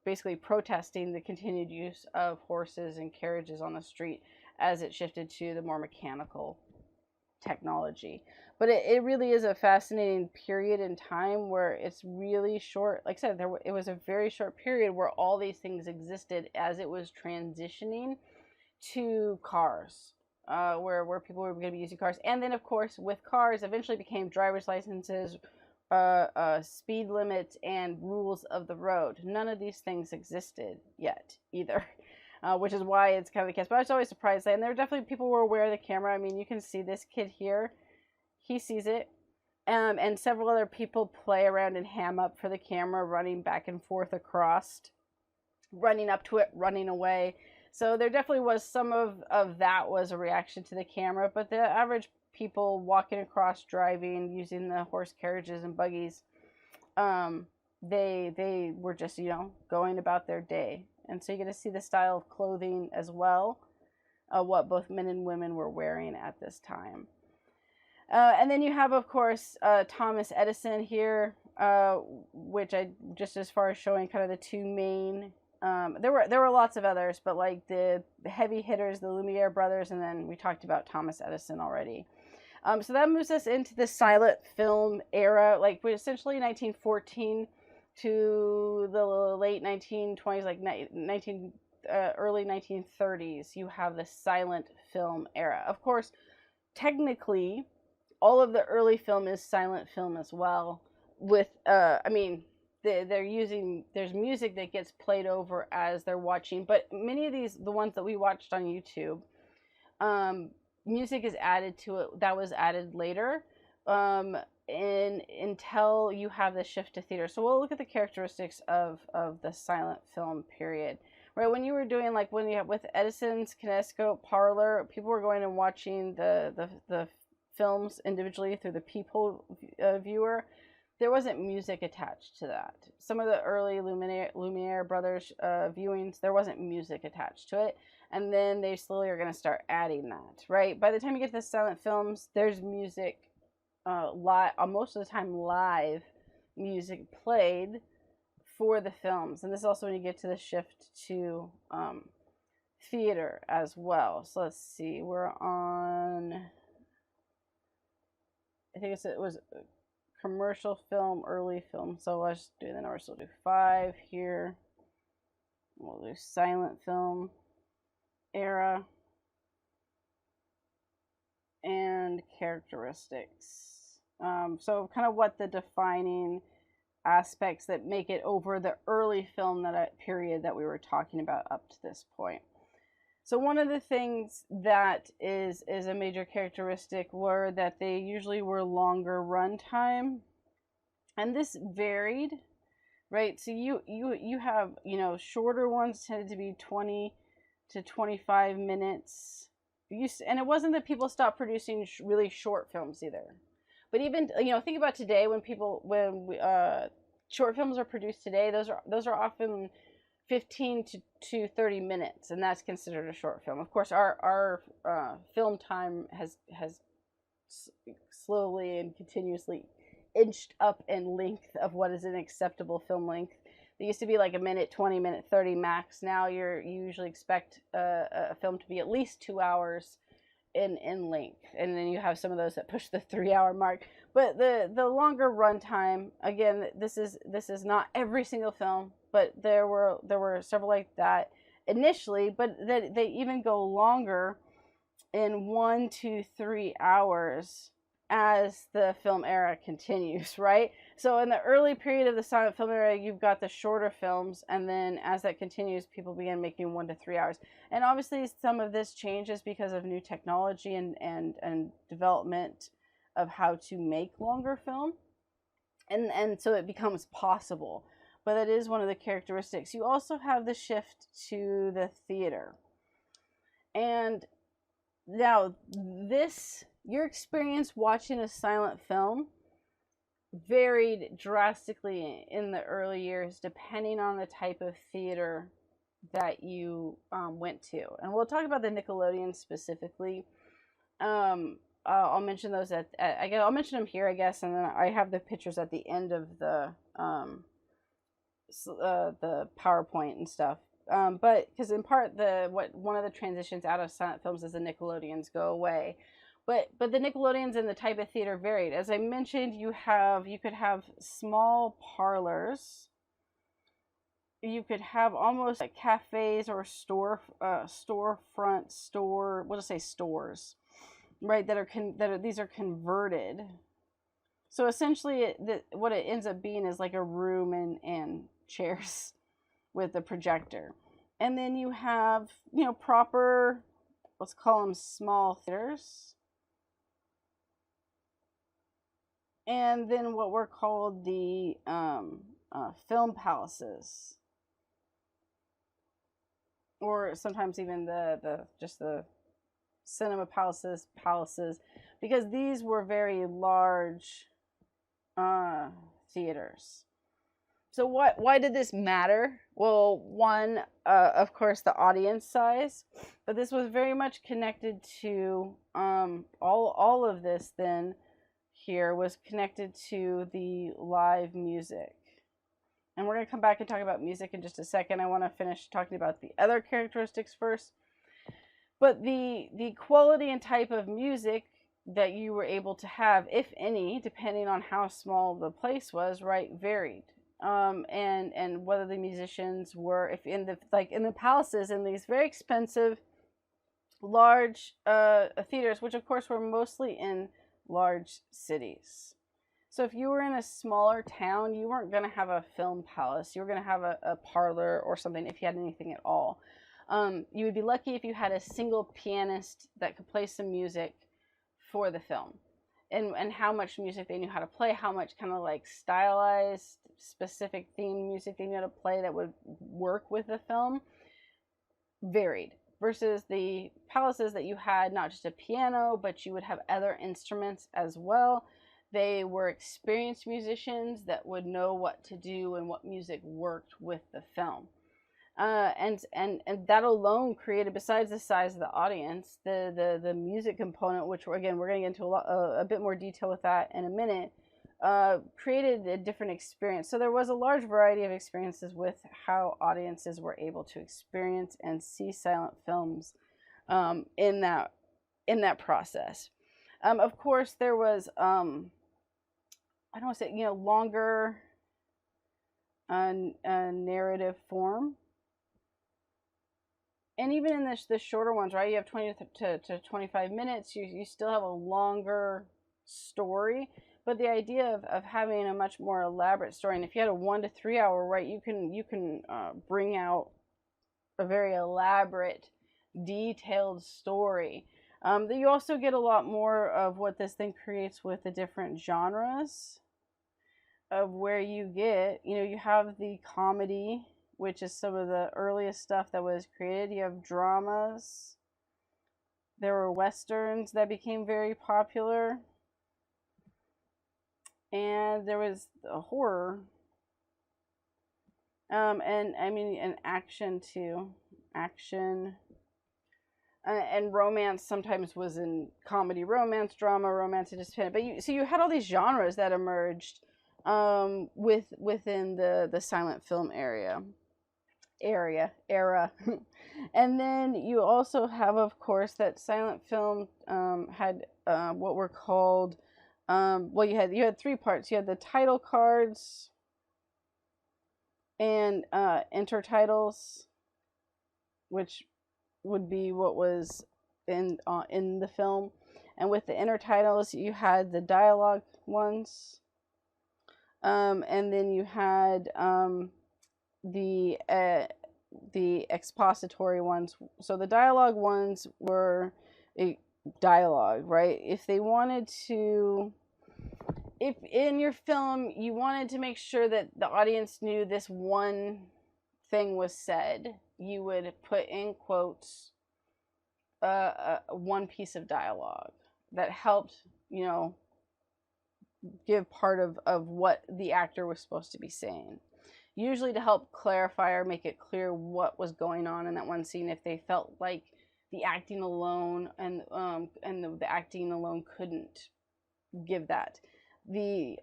basically protesting the continued use of horses and carriages on the street as it shifted to the more mechanical technology. But it really is a fascinating period in time where it's really short. Like I said, it was a very short period where all these things existed as it was transitioning to cars, where people were going to be using cars. And then, of course, with cars, eventually became driver's licenses, speed limits, and rules of the road. None of these things existed yet either. Which is why it's kind of the case. But I was always surprised. And there are definitely people who were aware of the camera. I mean, you can see this kid here. He sees it. And several other people play around and ham up for the camera, running back and forth across, running up to it, running away. So there definitely was some of that was a reaction to the camera, but the average people walking across, driving, using the horse carriages and buggies, um, they were just, you know, going about their day. And so you get to see the style of clothing as well, what both men and women were wearing at this time. And then you have, of course, Thomas Edison here, which I just as far as showing kind of the two main. There were lots of others, but like the heavy hitters, the Lumiere brothers, and then we talked about Thomas Edison already. So that moves us into the silent film era, like essentially 1914 to the late 1920s, like early 1930s. You have the silent film era. Of course, technically, all of the early film is silent film as well. With I mean, they're using, there's music that gets played over as they're watching, but many of these, the ones that we watched on YouTube, music is added to it that was added later, until you have the shift to theater. So we'll look at the characteristics of the silent film period. Right, when you were doing, like when you have with Edison's Kinescope Parlor, people were going and watching the films individually through the peephole viewer. There wasn't music attached to that. Some of the early Lumiere brothers viewings, there wasn't music attached to it, and then they slowly are going to start adding that. Right, by the time you get to the silent films, there's music, live, most of the time live music played for the films. And this is also when you get to the shift to theater as well. So let's see, we're on, I think it was commercial film, early film. So let's do the numbers. So we'll do 5 here. We'll do silent film era and characteristics. So kind of what the defining aspects that make it over the early film period that we were talking about up to this point. So one of the things that is a major characteristic were that they usually were longer runtime, and this varied, right? So you have, you know, shorter ones tended to be 20 to 25 minutes. And it wasn't that people stopped producing really short films either. But even, you know, think about today when short films are produced today, those are often 15 to 30 minutes, and that's considered a short film. Of course, our film time has slowly and continuously inched up in length of what is an acceptable film length. They used to be like a minute, 20 minute, 30 max. Now you usually expect a film to be at least 2 hours in length, and then you have some of those that push the 3 hour mark. But the longer runtime, again, this is not every single film, but there were several like that initially, but that they even go longer in 1 to 3 hours as the film era continues, right? So in the early period of the silent film era, you've got the shorter films, and then as that continues, people begin making 1 to 3 hours. And obviously some of this changes because of new technology and development of how to make longer film. And so it becomes possible. But that is one of the characteristics. You also have the shift to the theater. And now your experience watching a silent film varied drastically in the early years depending on the type of theater that you went to. And we'll talk about the Nickelodeon specifically. I'll mention those I'll mention them here, I guess, and then I have the pictures at the end of the PowerPoint and stuff. But because in part one of the transitions out of silent films is the Nickelodeons go away. But the Nickelodeons and the type of theater varied. As I mentioned, you could have small parlors. You could have almost like cafes or storefront store. We'll just say stores, right? These are converted. So essentially, what it ends up being is like a room and chairs with a projector, and then you have, you know, proper, let's call them small theaters. and then what were called the film palaces, or sometimes even the just the cinema palaces, because these were very large theaters. So why did this matter? Well, one, of course, the audience size, but this was very much connected to all of this. Then here was connected to the live music, and we're gonna come back and talk about music in just a second. I want to finish talking about the other characteristics first. But the quality and type of music that you were able to have, if any, depending on how small the place was, right, varied. And whether the musicians were, if in the palaces, in these very expensive large theaters, which of course were mostly in large cities. So if you were in a smaller town, you weren't going to have a film palace. You were going to have a parlor or something, if you had anything at all. You would be lucky if you had a single pianist that could play some music for the film, and how much music they knew how to play, how much kind of like stylized, specific theme music they knew how to play that would work with the film varied. Versus the palaces that you had not just a piano, but you would have other instruments as well. They were experienced musicians that would know what to do and what music worked with the film. And that alone created, besides the size of the audience, the music component, which we're going to get into a bit more detail with that in a minute, created a different experience. So there was a large variety of experiences with how audiences were able to experience and see silent films in that process. Of course, there was I don't want to say longer narrative form. And even in the shorter ones, right, you have 20 to 25 minutes, you still have a longer story. But the idea of having a much more elaborate story, and if you had a 1 to 3 hour, right, you can bring out a very elaborate, detailed story. That you also get a lot more of what this thing creates with the different genres of where you get, you have the comedy, which is some of the earliest stuff that was created. You have dramas. There were westerns that became very popular. And there was a horror. And action too. Action. And romance sometimes was in comedy, romance, drama, romance, it just depended. But you had all these genres that emerged within the silent film era. And then you also have, of course, that silent film had what were called you had 3 parts. You had the title cards and intertitles, which would be what was in the film. And with the intertitles, you had the dialogue ones, and then you had the expository ones. So the dialogue ones were a dialogue, right? If in your film you wanted to make sure that the audience knew this one thing was said, you would put in quotes one piece of dialogue that helped, give part of what the actor was supposed to be saying. Usually to help clarify or make it clear what was going on in that one scene, if they felt like the acting alone and the acting alone couldn't give that. The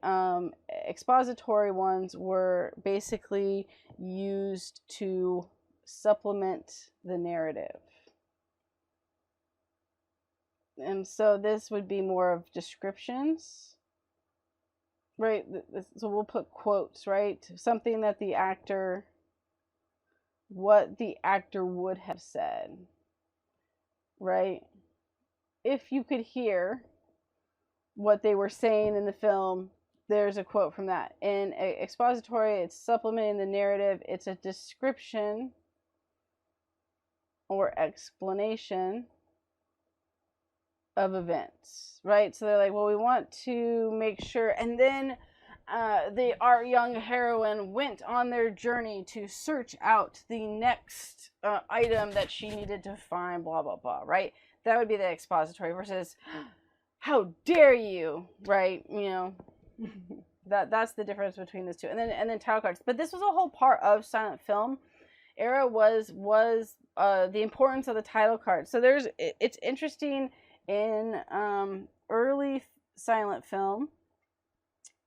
expository ones were basically used to supplement the narrative. And so this would be more of descriptions. Right, so we'll put quotes, right? Something that what the actor would have said, right? If you could hear what they were saying in the film, there's a quote from that. In expository, it's supplementing the narrative. It's a description or explanation of events, right? So they're like, well, we want to make sure, and then our young heroine went on their journey to search out the next item that she needed to find, blah blah blah, right? That would be the expository versus, how dare you, right? You know, that's the difference between those two, and then title cards. But this was a whole part of silent film era, was the importance of the title card. So it's interesting in early silent film.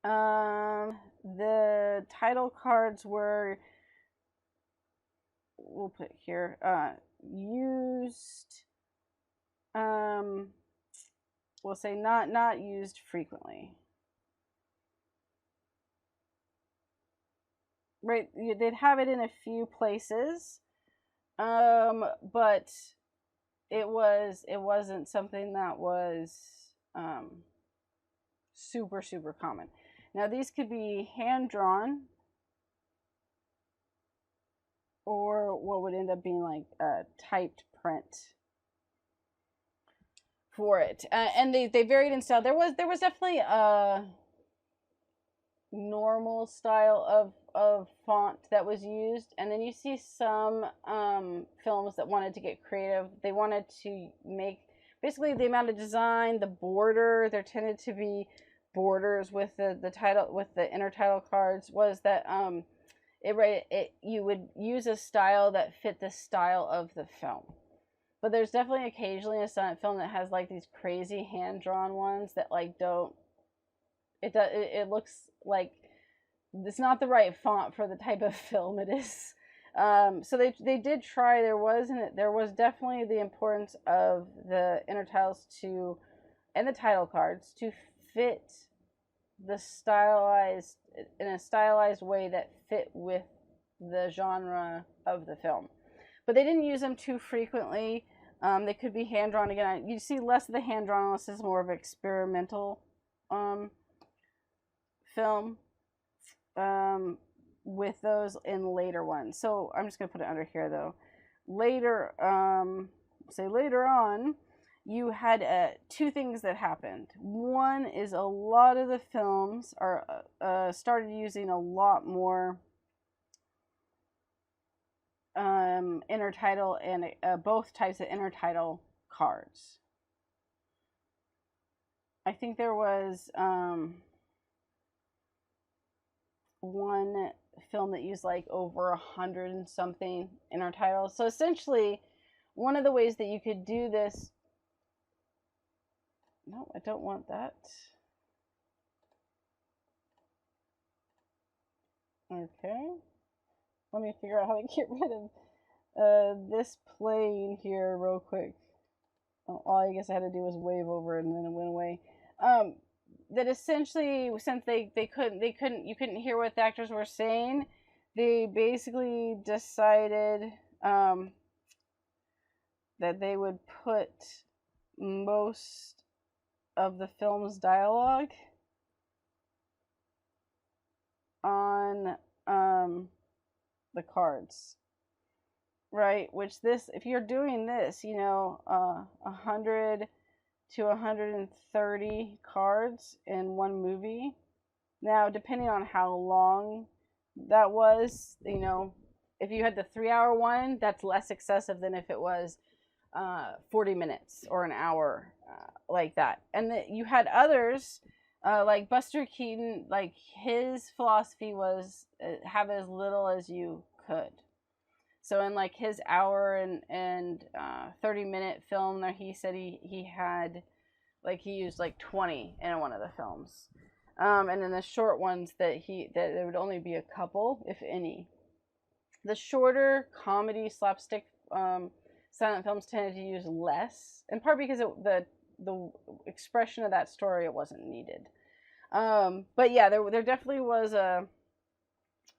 The title cards were, we'll put here, used, we'll say not used frequently. Right, they'd have it in a few places, but it wasn't something that was super common. Now these could be hand drawn, or what would end up being like a typed print for it, and they varied in style. There was definitely a normal style of font that was used, and then you see some films that wanted to get creative. They wanted to make basically the amount of design, the border. There tended to be borders with the title, with the intertitle cards. Was that you would use a style that fit the style of the film. But there's definitely occasionally a silent film that has like these crazy hand drawn ones that like don't. It looks like it's not the right font for the type of film it is. So they did try. There was definitely the importance of the intertitles to, and the title cards to fit the stylized, in a stylized way that fit with the genre of the film. But they didn't use them too frequently. They could be hand drawn again. You see less of the hand drawn unless it's more of experimental film with those in later ones. So I'm just gonna put it under here though. Later, say later on, you had two things that happened. One is a lot of the films are started using a lot more intertitle and both types of intertitle cards. I think there was one film that used like over 100 and something intertitles. So essentially, one of the ways that you could do this. No, I don't want that. Okay. Let me figure out how to get rid of this plane here real quick. All I guess I had to do was wave over it and then it went away. That essentially, since they couldn't you couldn't hear what the actors were saying, they basically decided that they would put most of the film's dialogue on the cards, right? Which this, if you're doing this, 100 to 130 cards in one movie. Now, depending on how long that was, if you had the 3-hour one, that's less excessive than if it was 40 minutes or an hour, like that. And you had others, like Buster Keaton, like his philosophy was have as little as you could. So in like his hour and 30-minute film there, he said he had, like, he used like 20 in one of the films. And then the short ones that there would only be a couple, if any. The shorter comedy slapstick silent films tended to use less, in part because the expression of that story, it wasn't needed. But yeah, there definitely was a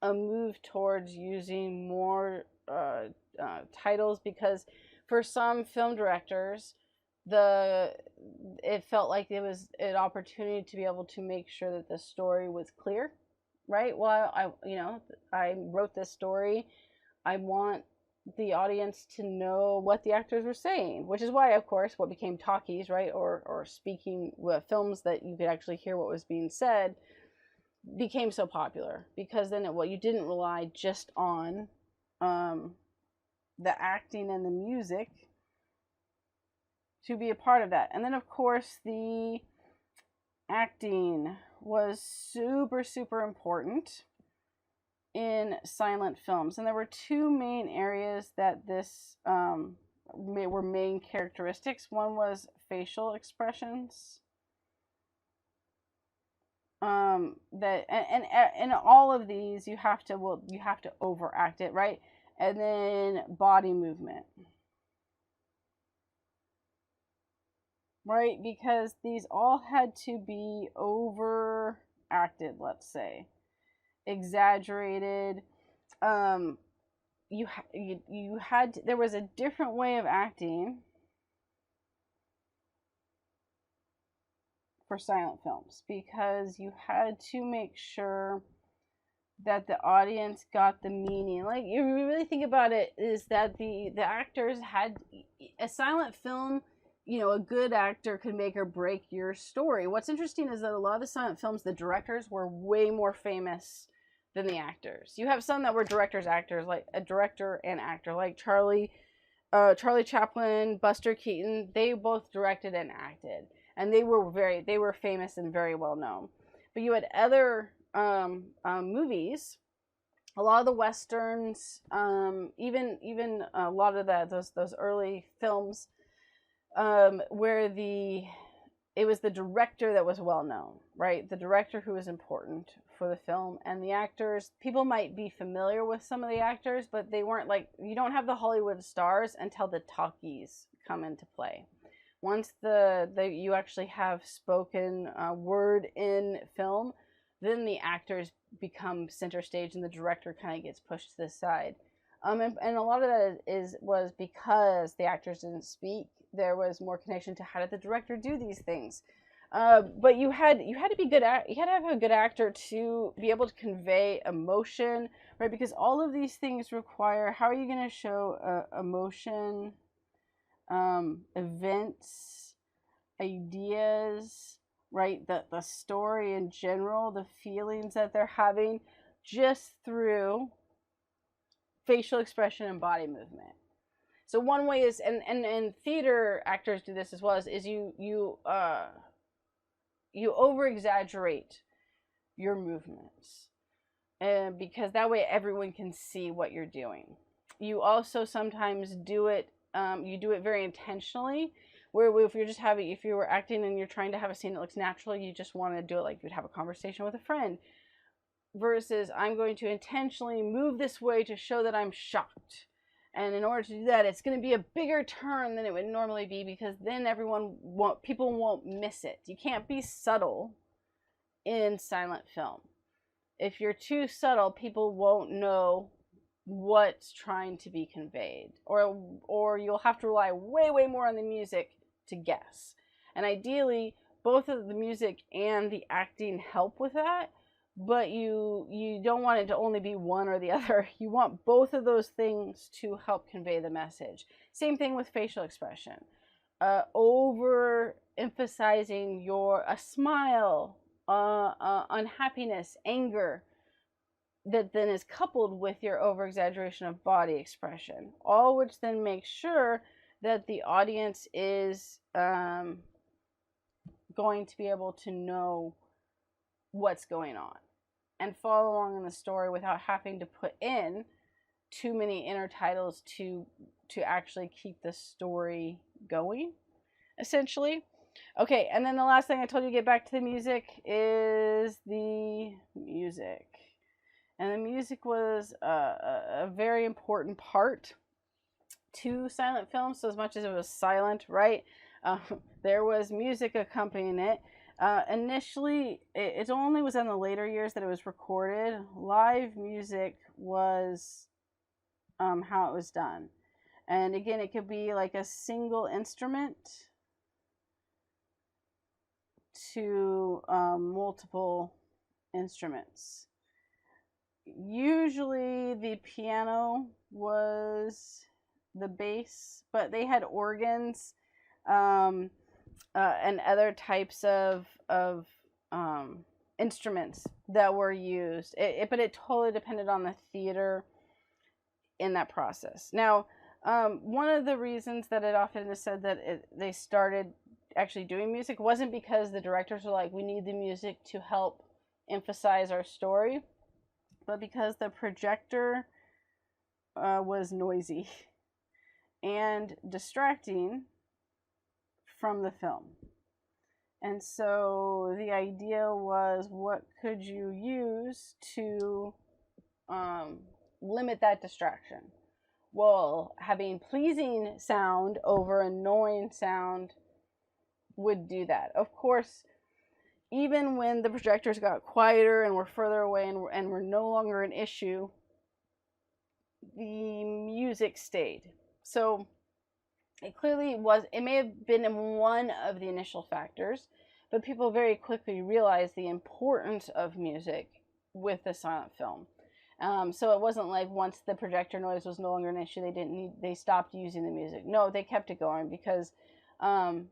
move towards using more titles, because for some film directors, it felt like it was an opportunity to be able to make sure that the story was clear, right? Well, I wrote this story. I want the audience to know what the actors were saying, which is why, of course, what became talkies, right, or speaking films that you could actually hear what was being said, became so popular, because then you didn't rely just on the acting and the music to be a part of that. And then, of course, the acting was super, super important in silent films. And there were two main areas that this were main characteristics. One was facial expressions. That and all of these you have to overact it, right? And then body movement. Right? Because these all had to be overacted, let's say. Exaggerated. You had there was a different way of acting for silent films, because you had to make sure that the audience got the meaning. Like, you really think about it, is that the actors had a silent film. A good actor could make or break your story. What's interesting is that a lot of the silent films, the directors were way more famous than the actors. You have some that were directors, actors, like a director and actor, like Charlie Chaplin, Buster Keaton. They both directed and acted, and they were famous and very well known. But you had other movies, a lot of the westerns, even a lot of those early films, where it was the director that was well known, right? The director who was important for the film, and the actors, people might be familiar with some of the actors, but they weren't like, you don't have the Hollywood stars until the talkies come into play. Once you actually have spoken word in film, then the actors become center stage and the director kind of gets pushed to the side. And a lot of that was because the actors didn't speak. There was more connection to how did the director do these things. But you had to be good at, you had to have a good actor to be able to convey emotion, right? Because all of these things require, how are you going to show emotion, events, ideas, right? The story in general, the feelings that they're having, just through facial expression and body movement. So one way is, and theater actors do this as well, is you over exaggerate your movements, and because that way everyone can see what you're doing. You also sometimes do it, you do it very intentionally, where if you were acting and you're trying to have a scene that looks natural, you just want to do it like you'd have a conversation with a friend, versus I'm going to intentionally move this way to show that I'm shocked. And in order to do that, it's going to be a bigger turn than it would normally be, because then people won't miss it. You can't be subtle in silent film. If you're too subtle, people won't know what's trying to be conveyed, or you'll have to rely way, way more on the music to guess. And ideally, both of the music and the acting help with that, but you don't want it to only be one or the other. You want both of those things to help convey the message. Same thing with facial expression. Over emphasizing a smile, unhappiness, anger, that then is coupled with your over exaggeration of body expression, all which then makes sure that the audience is going to be able to know what's going on and follow along in the story without having to put in too many inner titles to actually keep the story going, essentially. Okay, and then the last thing I told you to get back to the music is the music. And the music was a very important part to silent films. So as much as it was silent, right, there was music accompanying it. Initially, it only was in the later years that it was recorded. Live music was how it was done. And again, it could be like a single instrument to multiple instruments. usually the piano was the bass, but they had organs, um, and other types of instruments that were used. But it totally depended on the theater in that process. Now, one of the reasons that it often is said that they started actually doing music wasn't because the directors were like, we need the music to help emphasize our story, but because the projector was noisy and distracting from the film. And so the idea was, what could you use to limit that distraction? Well, having pleasing sound over annoying sound would do that. Of course, even when the projectors got quieter and were further away and were no longer an issue, the music stayed. So it clearly was, it may have been one of the initial factors, but people very quickly realized the importance of music with the silent film. So it wasn't like once the projector noise was no longer an issue, they stopped using the music. No, they kept it going because, and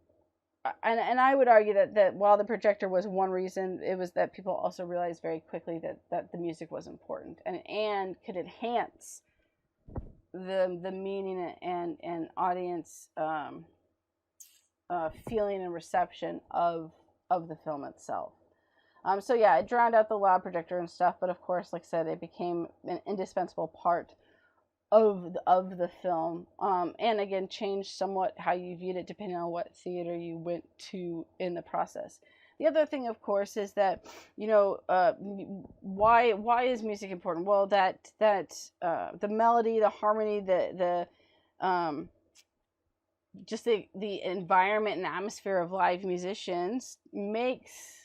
I would argue that while the projector was one reason, it was that people also realized very quickly that the music was important and could enhance the meaning and audience feeling and reception of the film itself. So yeah, it drowned out the loud projector and stuff, but of course, like I said, it became an indispensable part of the film, and again, changed somewhat how you viewed it depending on what theater you went to in the process. The other thing, of course, is that, you know, why is music important? Well, that the melody, the harmony, the just the environment and atmosphere of live musicians makes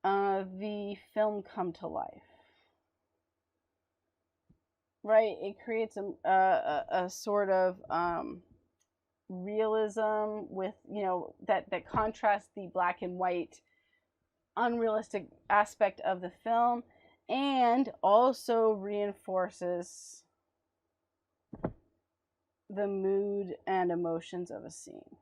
the film come to life. Right? It creates a sort of realism with, you know, that contrasts the black and white unrealistic aspect of the film, and also reinforces the mood and emotions of a scene.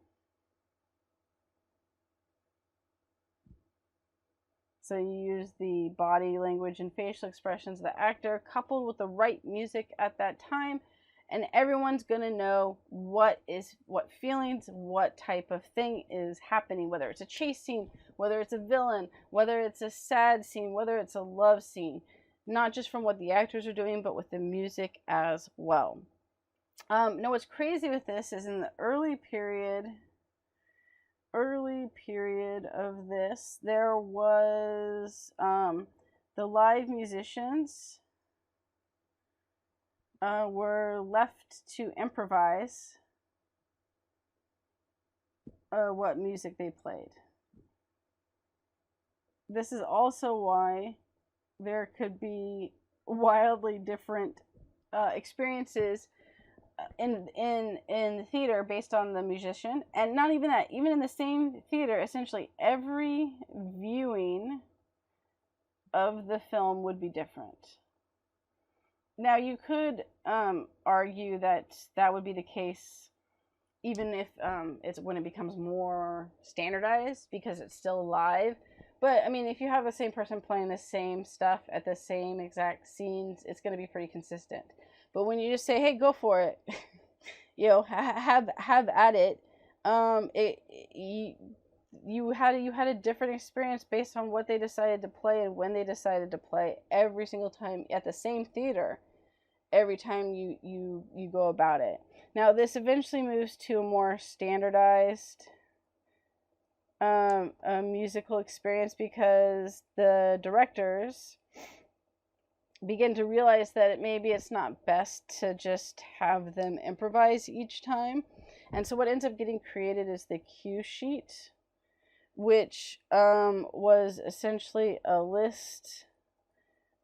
So you use the body language and facial expressions of the actor coupled with the right music at that time, and everyone's gonna know what feelings, what type of thing is happening, whether it's a chase scene, whether it's a villain, whether it's a sad scene, whether it's a love scene, not just from what the actors are doing, but with the music as well. Now what's crazy with this is in the early period of this, there was the live musicians were left to improvise what music they played. This is also why there could be wildly different experiences in the theater based on the musician, and not even that, even in the same theater, essentially every viewing of the film would be different. Now you could argue that would be the case even if it's when it becomes more standardized because it's still live. But I mean, if you have the same person playing the same stuff at the same exact scenes, it's going to be pretty consistent. But when you just say, "Hey, go for it," you know, have at it, you had a different experience based on what they decided to play and when they decided to play every single time at the same theater. Every time you go about it. Now this eventually moves to a more standardized a musical experience because the directors begin to realize that maybe it's not best to just have them improvise each time. And so what ends up getting created is the cue sheet, which was essentially a list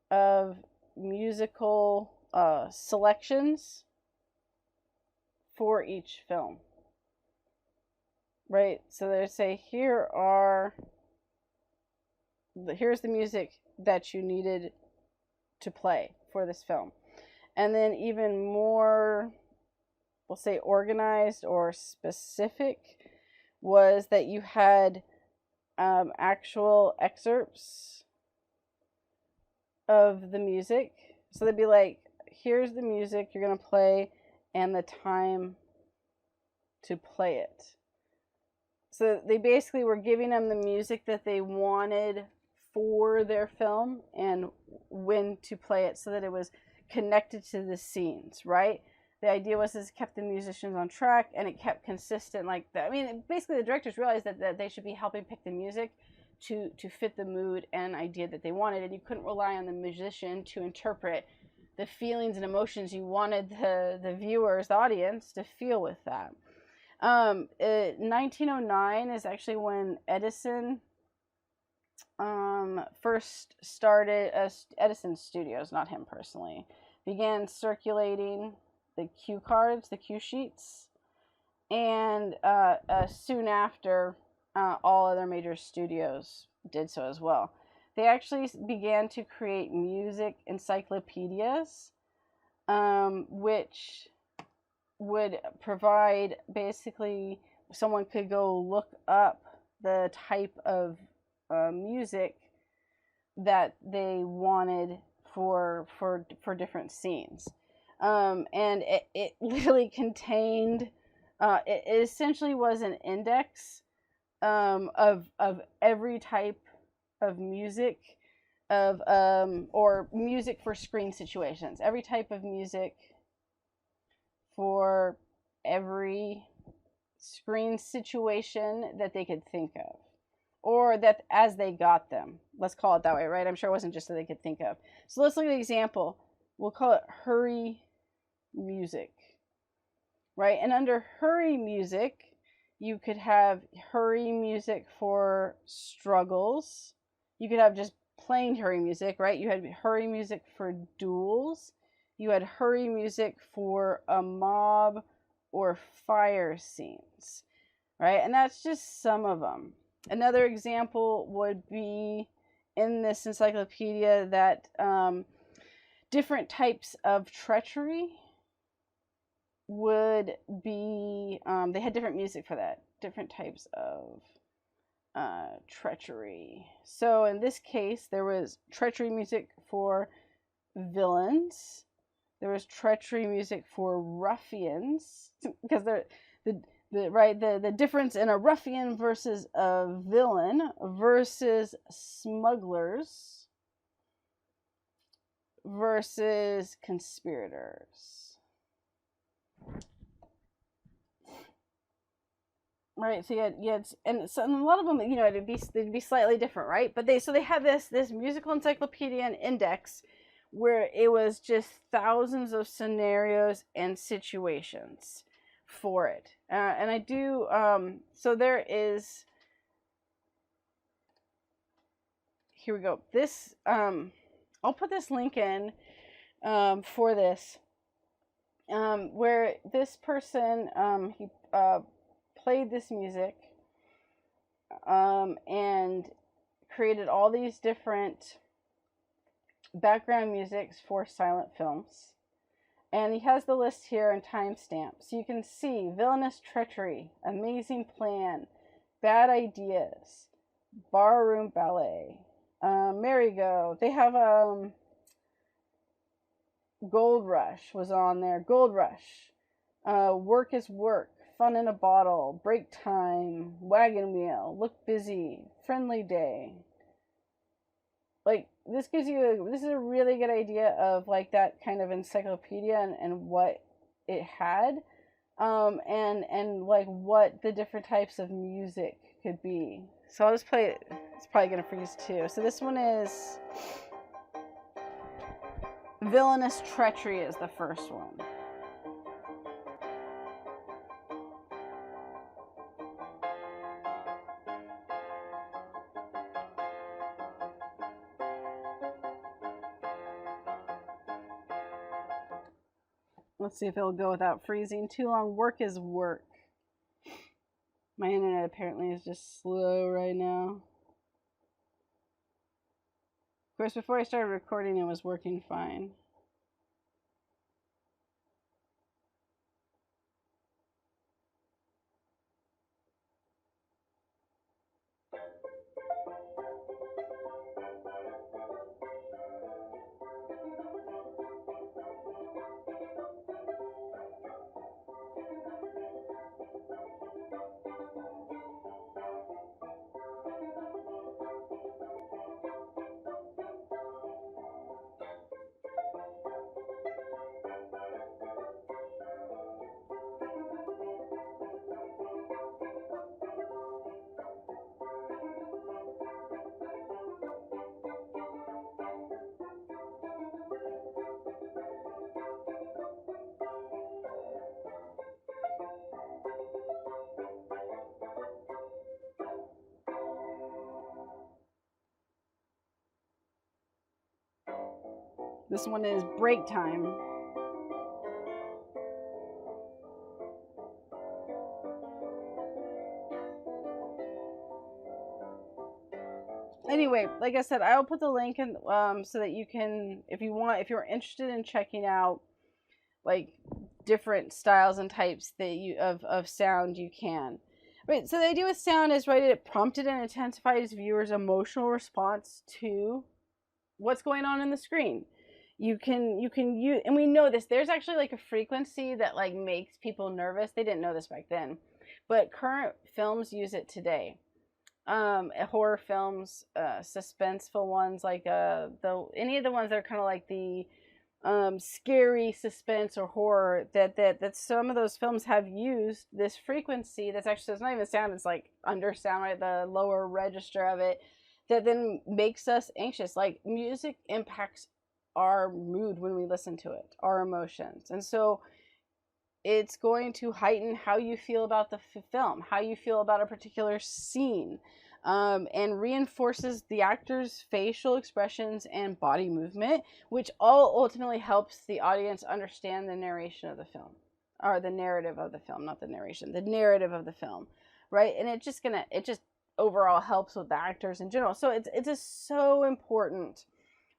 of musical selections for each film. Right? So they say, here's the music that you needed to play for this film. And then even more, we'll say organized or specific, was that you had actual excerpts of the music. So they'd be like, here's the music you're going to play and the time to play it. So they basically were giving them the music that they wanted for their film and when to play it so that it was connected to the scenes, right? The idea was this kept the musicians on track and it kept consistent like that. I mean, basically the directors realized that they should be helping pick the music to fit the mood and idea that they wanted, and you couldn't rely on the musician to interpret the feelings and emotions you wanted the viewers, the audience, to feel with that. 1909 is actually when Edison first started, Edison Studios, not him personally, began circulating the cue cards, the cue sheets, and soon after, all other major studios did so as well. They actually began to create music encyclopedias, which would provide, basically, someone could go look up the type of music that they wanted for different scenes. And it literally contained, it essentially was an index of every type of music, or music for screen situations, every type of music for every screen situation that they could think of, or that as they got them, let's call it that way, right? I'm sure it wasn't just that they could think of. So let's look at an example. We'll call it hurry music, right? And under hurry music, you could have hurry music for struggles. You could have just plain hurry music, right? You had hurry music for duels. You had hurry music for a mob or fire scenes, right? And that's just some of them. Another example would be in this encyclopedia that different types of treachery would be, they had different music for that, different types of treachery. So in this case, there was treachery music for villains. There was treachery music for ruffians, because the difference in a ruffian versus a villain versus smugglers versus conspirators. Right, so you had, and so a lot of them, they'd be slightly different, right? But they had this musical encyclopedia and index where it was just thousands of scenarios and situations for it. And I do, so there is, here we go. This, I'll put this link in for this, where this person, he played this music and created all these different background musics for silent films. And he has the list here and timestamps. So you can see Villainous Treachery, Amazing Plan, Bad Ideas, Barroom Ballet, Merry-Go. They have Gold Rush was on there. Gold Rush, Work is Work, Fun in a Bottle, Break Time, Wagon Wheel, Look Busy, Friendly Day. Like, this is a really good idea of like that kind of encyclopedia and what it had, and like what the different types of music could be. So I'll just play it. It's probably gonna freeze too. So this one is Villainous Treachery is the first one. Let's see if it'll go without freezing too long. Work is Work. My internet apparently is just slow right now. course, before I started recording, it was working fine. This one is Break Time. Anyway, like I said, I'll put the link in so that you can, if you're interested in checking out like different styles and types that you of sound, you can. Right. So the idea with sound is, right, it prompted and intensifies viewers' emotional response to what's going on in the screen. You can use, and we know this, there's actually like a frequency that like makes people nervous. They didn't know this back then, but current films use it today. Horror films, suspenseful ones, like any of the ones that are kind of like the scary suspense or horror, that some of those films have used this frequency that's actually, it's not even sound, it's like under sound, right, the lower register of it, that then makes us anxious. Like music impacts our mood when we listen to it, our emotions, and so it's going to heighten how you feel about the film, how you feel about a particular scene, and reinforces the actor's facial expressions and body movement, which all ultimately helps the audience understand the narration of the film, or the narrative of the film, not the narration, the narrative of the film, right? And it just overall helps with the actors in general. So it's just so important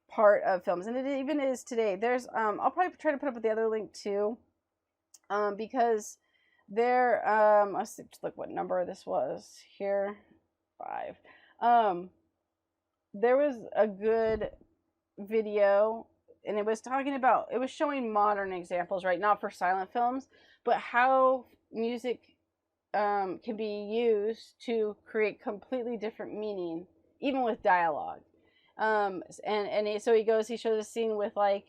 part of films, and it even is today. There's I'll probably try to put up the other link too, because there let's look what number this was here, 5. There was a good video, and it was talking about, it was showing modern examples, right, not for silent films, but how music can be used to create completely different meaning, even with dialogue. So he shows a scene with like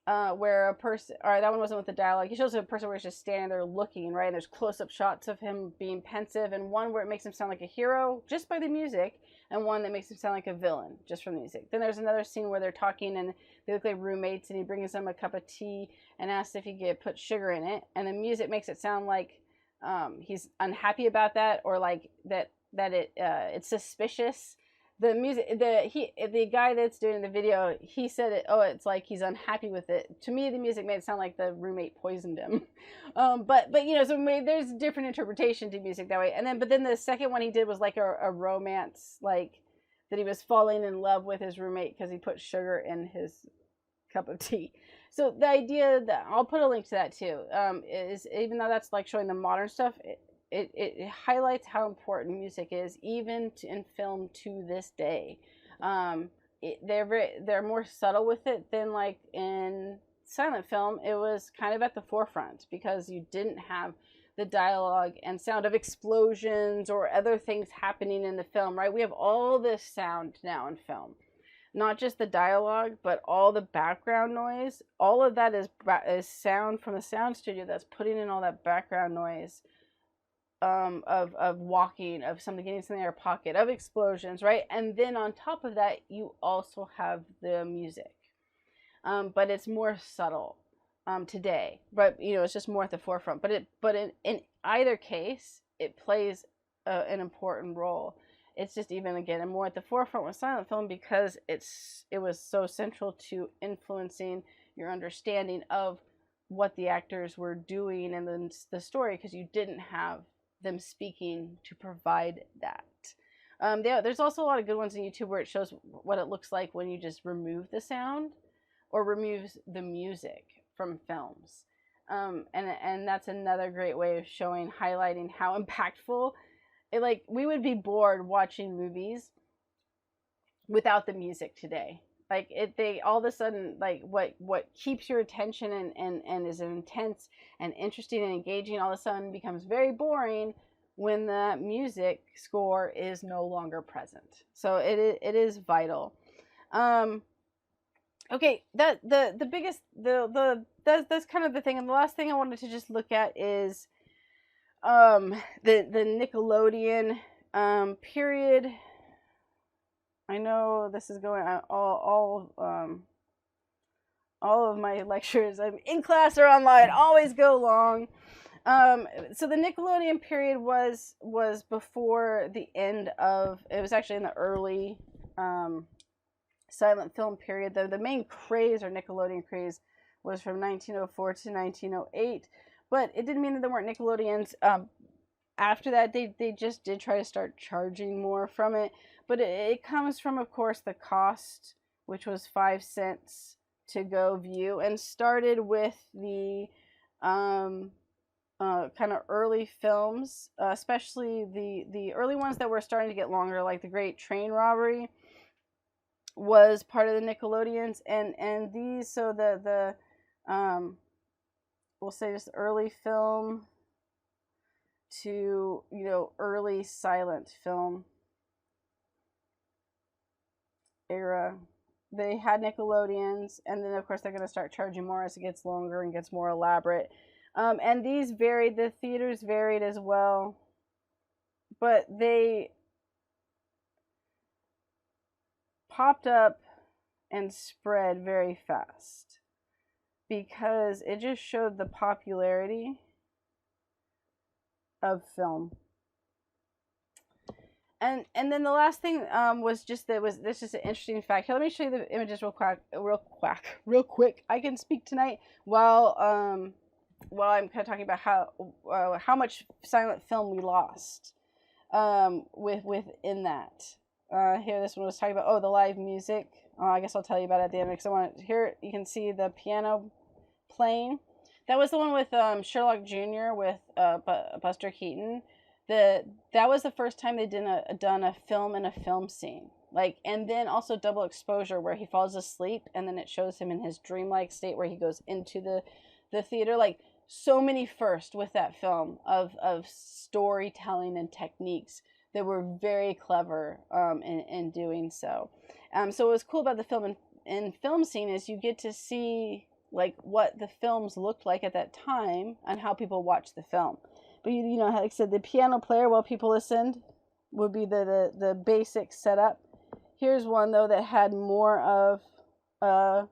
where a person, or that one wasn't with the dialogue, he shows a person where he's just standing there looking, right, and there's close-up shots of him being pensive, and one where it makes him sound like a hero just by the music, and one that makes him sound like a villain just from the music. Then there's another scene where they're talking and they look like roommates, and he brings them a cup of tea and asks if he could put sugar in it, and the music makes it sound like he's unhappy about that, or like it's suspicious. The music, the guy that's doing the video, he said it, oh, it's like he's unhappy with it. To me, the music made it sound like the roommate poisoned him. But so there's different interpretation to music that way. But then the second one he did was like a romance, like that he was falling in love with his roommate because he put sugar in his cup of tea. So the idea that, I'll put a link to that too, is, even though that's like showing the modern stuff, it highlights how important music is, even in film to this day. They're more subtle with it than like in silent film. It was kind of at the forefront because you didn't have the dialogue and sound of explosions or other things happening in the film, right? We have all this sound now in film, not just the dialogue, but all the background noise. All of that is sound from the sound studio that's putting in all that background noise, of walking, of something getting something in their pocket, of explosions, right? And then on top of that, you also have the music, but it's more subtle today. But it's just more at the forefront. But in either case, it plays an important role. It's just even again more at the forefront with silent film because it was so central to influencing your understanding of what the actors were doing and then the story, because you didn't have them speaking to provide that. There's also a lot of good ones on YouTube where it shows what it looks like when you just remove the sound or removes the music from films. And that's another great way of showing, highlighting how impactful it, like, we would be bored watching movies without the music today. Like, they all of a sudden, like, what keeps your attention and is intense and interesting and engaging all of a sudden becomes very boring when the music score is no longer present. So it is vital. Okay, the biggest that's kind of the thing. And the last thing I wanted to just look at is the Nickelodeon period. I know this is going on all of my lectures, I'm in class or online, always go long. So the Nickelodeon period was before the end of, it was actually in the early silent film period. The main craze, or Nickelodeon craze, was from 1904 to 1908, but it didn't mean that there weren't Nickelodeons after that. They just did try to start charging more from it, but it comes from, of course, the cost, which was 5 cents to go view, and started with the kind of early films, especially the early ones that were starting to get longer, like The Great Train Robbery was part of the Nickelodeons, and these, so the we'll say just early film to, you know, early silent film era, they had Nickelodeons, and then of course they're going to start charging more as it gets longer and gets more elaborate. And these varied, the theaters varied as well, but they popped up and spread very fast because it just showed the popularity of film. And then the last thing was just that was this just an interesting fact. Here, let me show you the images real quick. I can speak tonight while I'm kind of talking about how much silent film we lost within that. Here, this one was talking about the live music. I guess I'll tell you about it at the end, because I want to, here you can see the piano playing. That was the one with Sherlock Jr. with Buster Keaton. That was the first time they done a film in a film scene. Like, and then also double exposure, where he falls asleep and then it shows him in his dreamlike state where he goes into the theater. Like, so many first with that film of storytelling and techniques that were very clever in doing so. So what was cool about the film and film scene is you get to see, like, what the films looked like at that time and how people watched the film. But you know, like I said, the piano player while people listened would be the basic setup. Here's one though that had more of a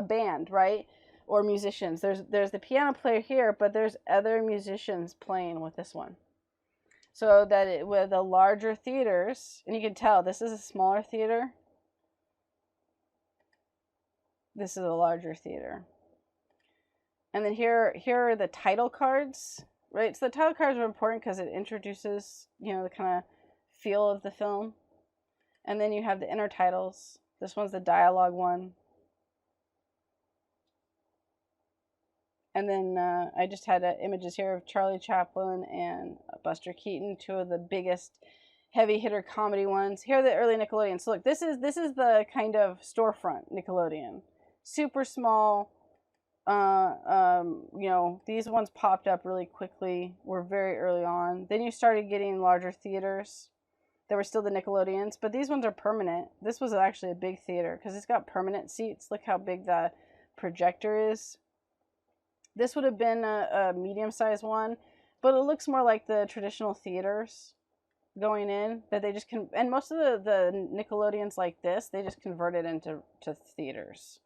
band, right? Or musicians. There's the piano player here, but there's other musicians playing with this one. So that with the larger theaters, and you can tell this is a smaller theater. This is a larger theater. And then here are the title cards, right? So the title cards are important because it introduces, you know, the kind of feel of the film. And then you have the intertitles. This one's the dialogue one. And then I just had images here of Charlie Chaplin and Buster Keaton, two of the biggest heavy hitter comedy ones. Here are the early Nickelodeons. So look, this is the kind of storefront Nickelodeon. Super small. You know, these ones popped up really quickly, were very early on. Then you started getting larger theaters. There were still the Nickelodeons, but these ones are permanent. This was actually a big theater because it's got permanent seats. Look how big the projector is. This would have been a medium-sized one, but it looks more like the traditional theaters going in, that they just and most of the Nickelodeons like this, they just converted into theaters.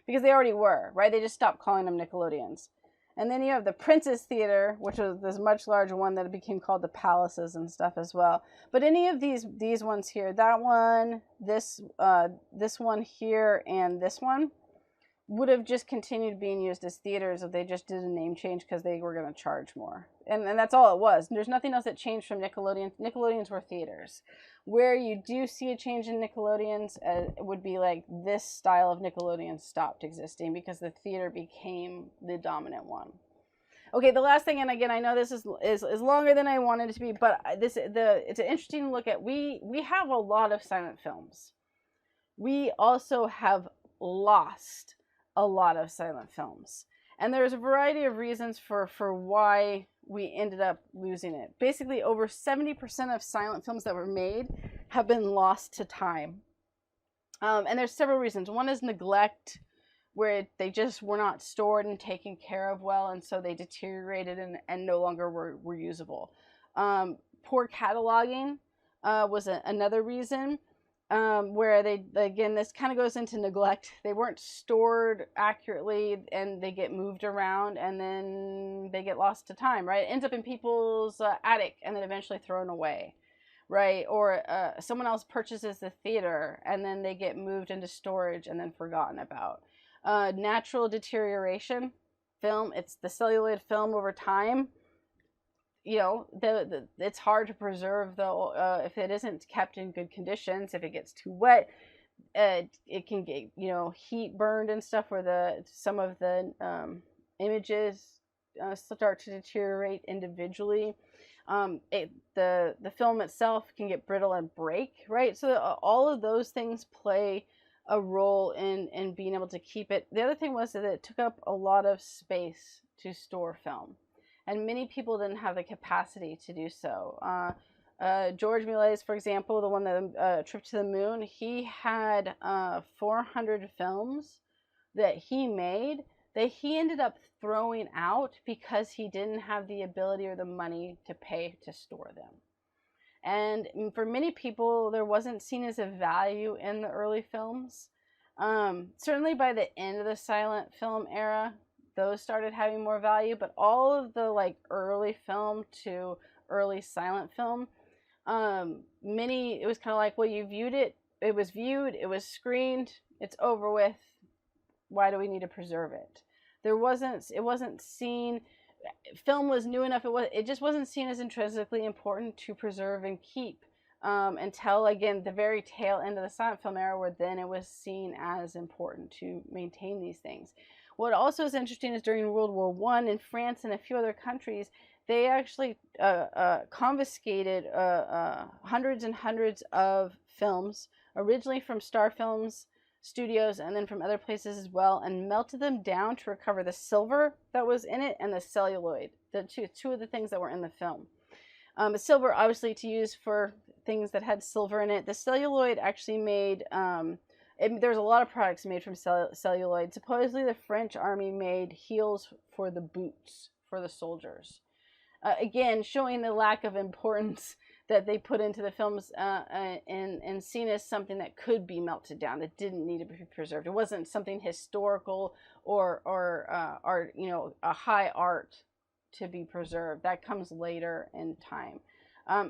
Because they already were, right? They just stopped calling them Nickelodeons. And then you have the Princess Theater, which was this much larger one that became called the Palaces and stuff as well. But any of these ones here, that one, this one here, and this one, would have just continued being used as theaters if they just did a name change because they were going to charge more. and that's all it was. There's nothing else that changed from Nickelodeon. Nickelodeons were theaters. Where you do see a change in Nickelodeons would be like this style of Nickelodeon stopped existing because the theater became the dominant one. Okay, the last thing, and again, I know this is longer than I wanted it to be, but it's an interesting look at. We have a lot of silent films. We also have lost a lot of silent films, and there's a variety of reasons for why we ended up losing it. Basically, over 70% of silent films that were made have been lost to time, and there's several reasons. One is neglect, where they just were not stored and taken care of well, and so they deteriorated and no longer were usable. Poor cataloging was another reason, where again, this kind of goes into neglect. They weren't stored accurately, and they get moved around, and then they get lost to time, right? It ends up in people's attic and then eventually thrown away, right? Or someone else purchases the theater, and then they get moved into storage and then forgotten about. Natural deterioration film, it's the celluloid film over time. You know, it's hard to preserve though if it isn't kept in good conditions. If it gets too wet, it can get, you know, heat burned and stuff, where some of the images start to deteriorate individually. The film itself can get brittle and break, right? So all of those things play a role in being able to keep it. The other thing was that it took up a lot of space to store film, and many people didn't have the capacity to do so. George Méliès, for example, the one that Trip to the Moon, he had 400 films that he made that he ended up throwing out because he didn't have the ability or the money to pay to store them. And for many people, there wasn't seen as a value in the early films. Certainly by the end of the silent film era, those started having more value, but all of the like early film to early silent film, it was kind of like, well, you viewed it, it was viewed, it was screened, it's over with. Why do we need to preserve it? It wasn't seen. Film was new enough. It just wasn't seen as intrinsically important to preserve and keep until, again, the very tail end of the silent film era, where then it was seen as important to maintain these things. What also is interesting is during World War I in France and a few other countries, they actually confiscated hundreds and hundreds of films, originally from Star Films Studios and then from other places as well, and melted them down to recover the silver that was in it and the celluloid, the two of the things that were in the film. The silver, obviously, to use for things that had silver in it. The celluloid actually made, there's a lot of products made from celluloid. Supposedly the French army made heels for the boots for the soldiers. Again, showing the lack of importance that they put into the films, and seen as something that could be melted down, that didn't need to be preserved. It wasn't something historical or art, you know, a high art to be preserved. That comes later in time.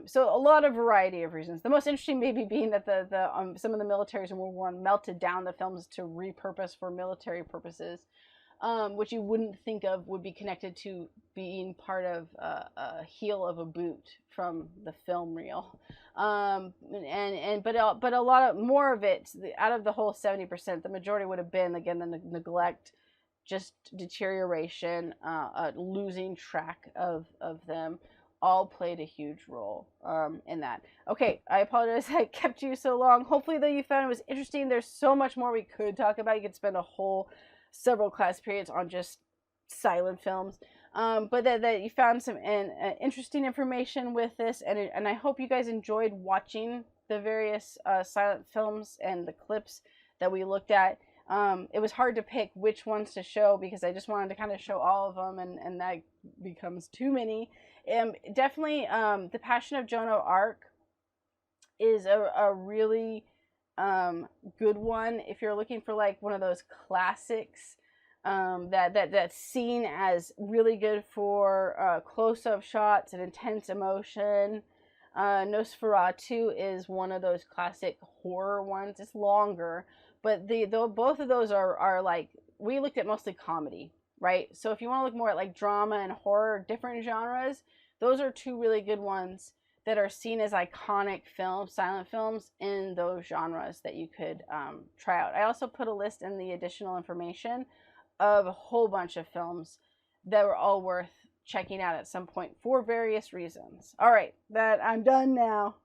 So a lot of variety of reasons. The most interesting maybe being that some of the militaries in World War I melted down the films to repurpose for military purposes, which you wouldn't think of would be connected to being part of a heel of a boot from the film reel. But a lot of more of it, out of the whole 70%, the majority would have been, again, the neglect, just deterioration, losing track of them, all played a huge role in that. Okay, I apologize I kept you so long. Hopefully, though, you found it was interesting. There's so much more we could talk about. You could spend a whole several class periods on just silent films. But that you found some interesting information with this, and I hope you guys enjoyed watching the various silent films and the clips that we looked at. It was hard to pick which ones to show because I just wanted to kind of show all of them, and that becomes too many. Definitely, The Passion of Joan of Arc is a really good one if you're looking for like one of those classics that's seen as really good for close-up shots and intense emotion. Nosferatu is one of those classic horror ones. It's longer, but both of those are like, we looked at mostly comedy. right? So if you want to look more at like drama and horror, different genres, those are two really good ones that are seen as iconic films, silent films in those genres that you could try out. I also put a list in the additional information of a whole bunch of films that were all worth checking out at some point for various reasons. All right, that I'm done now.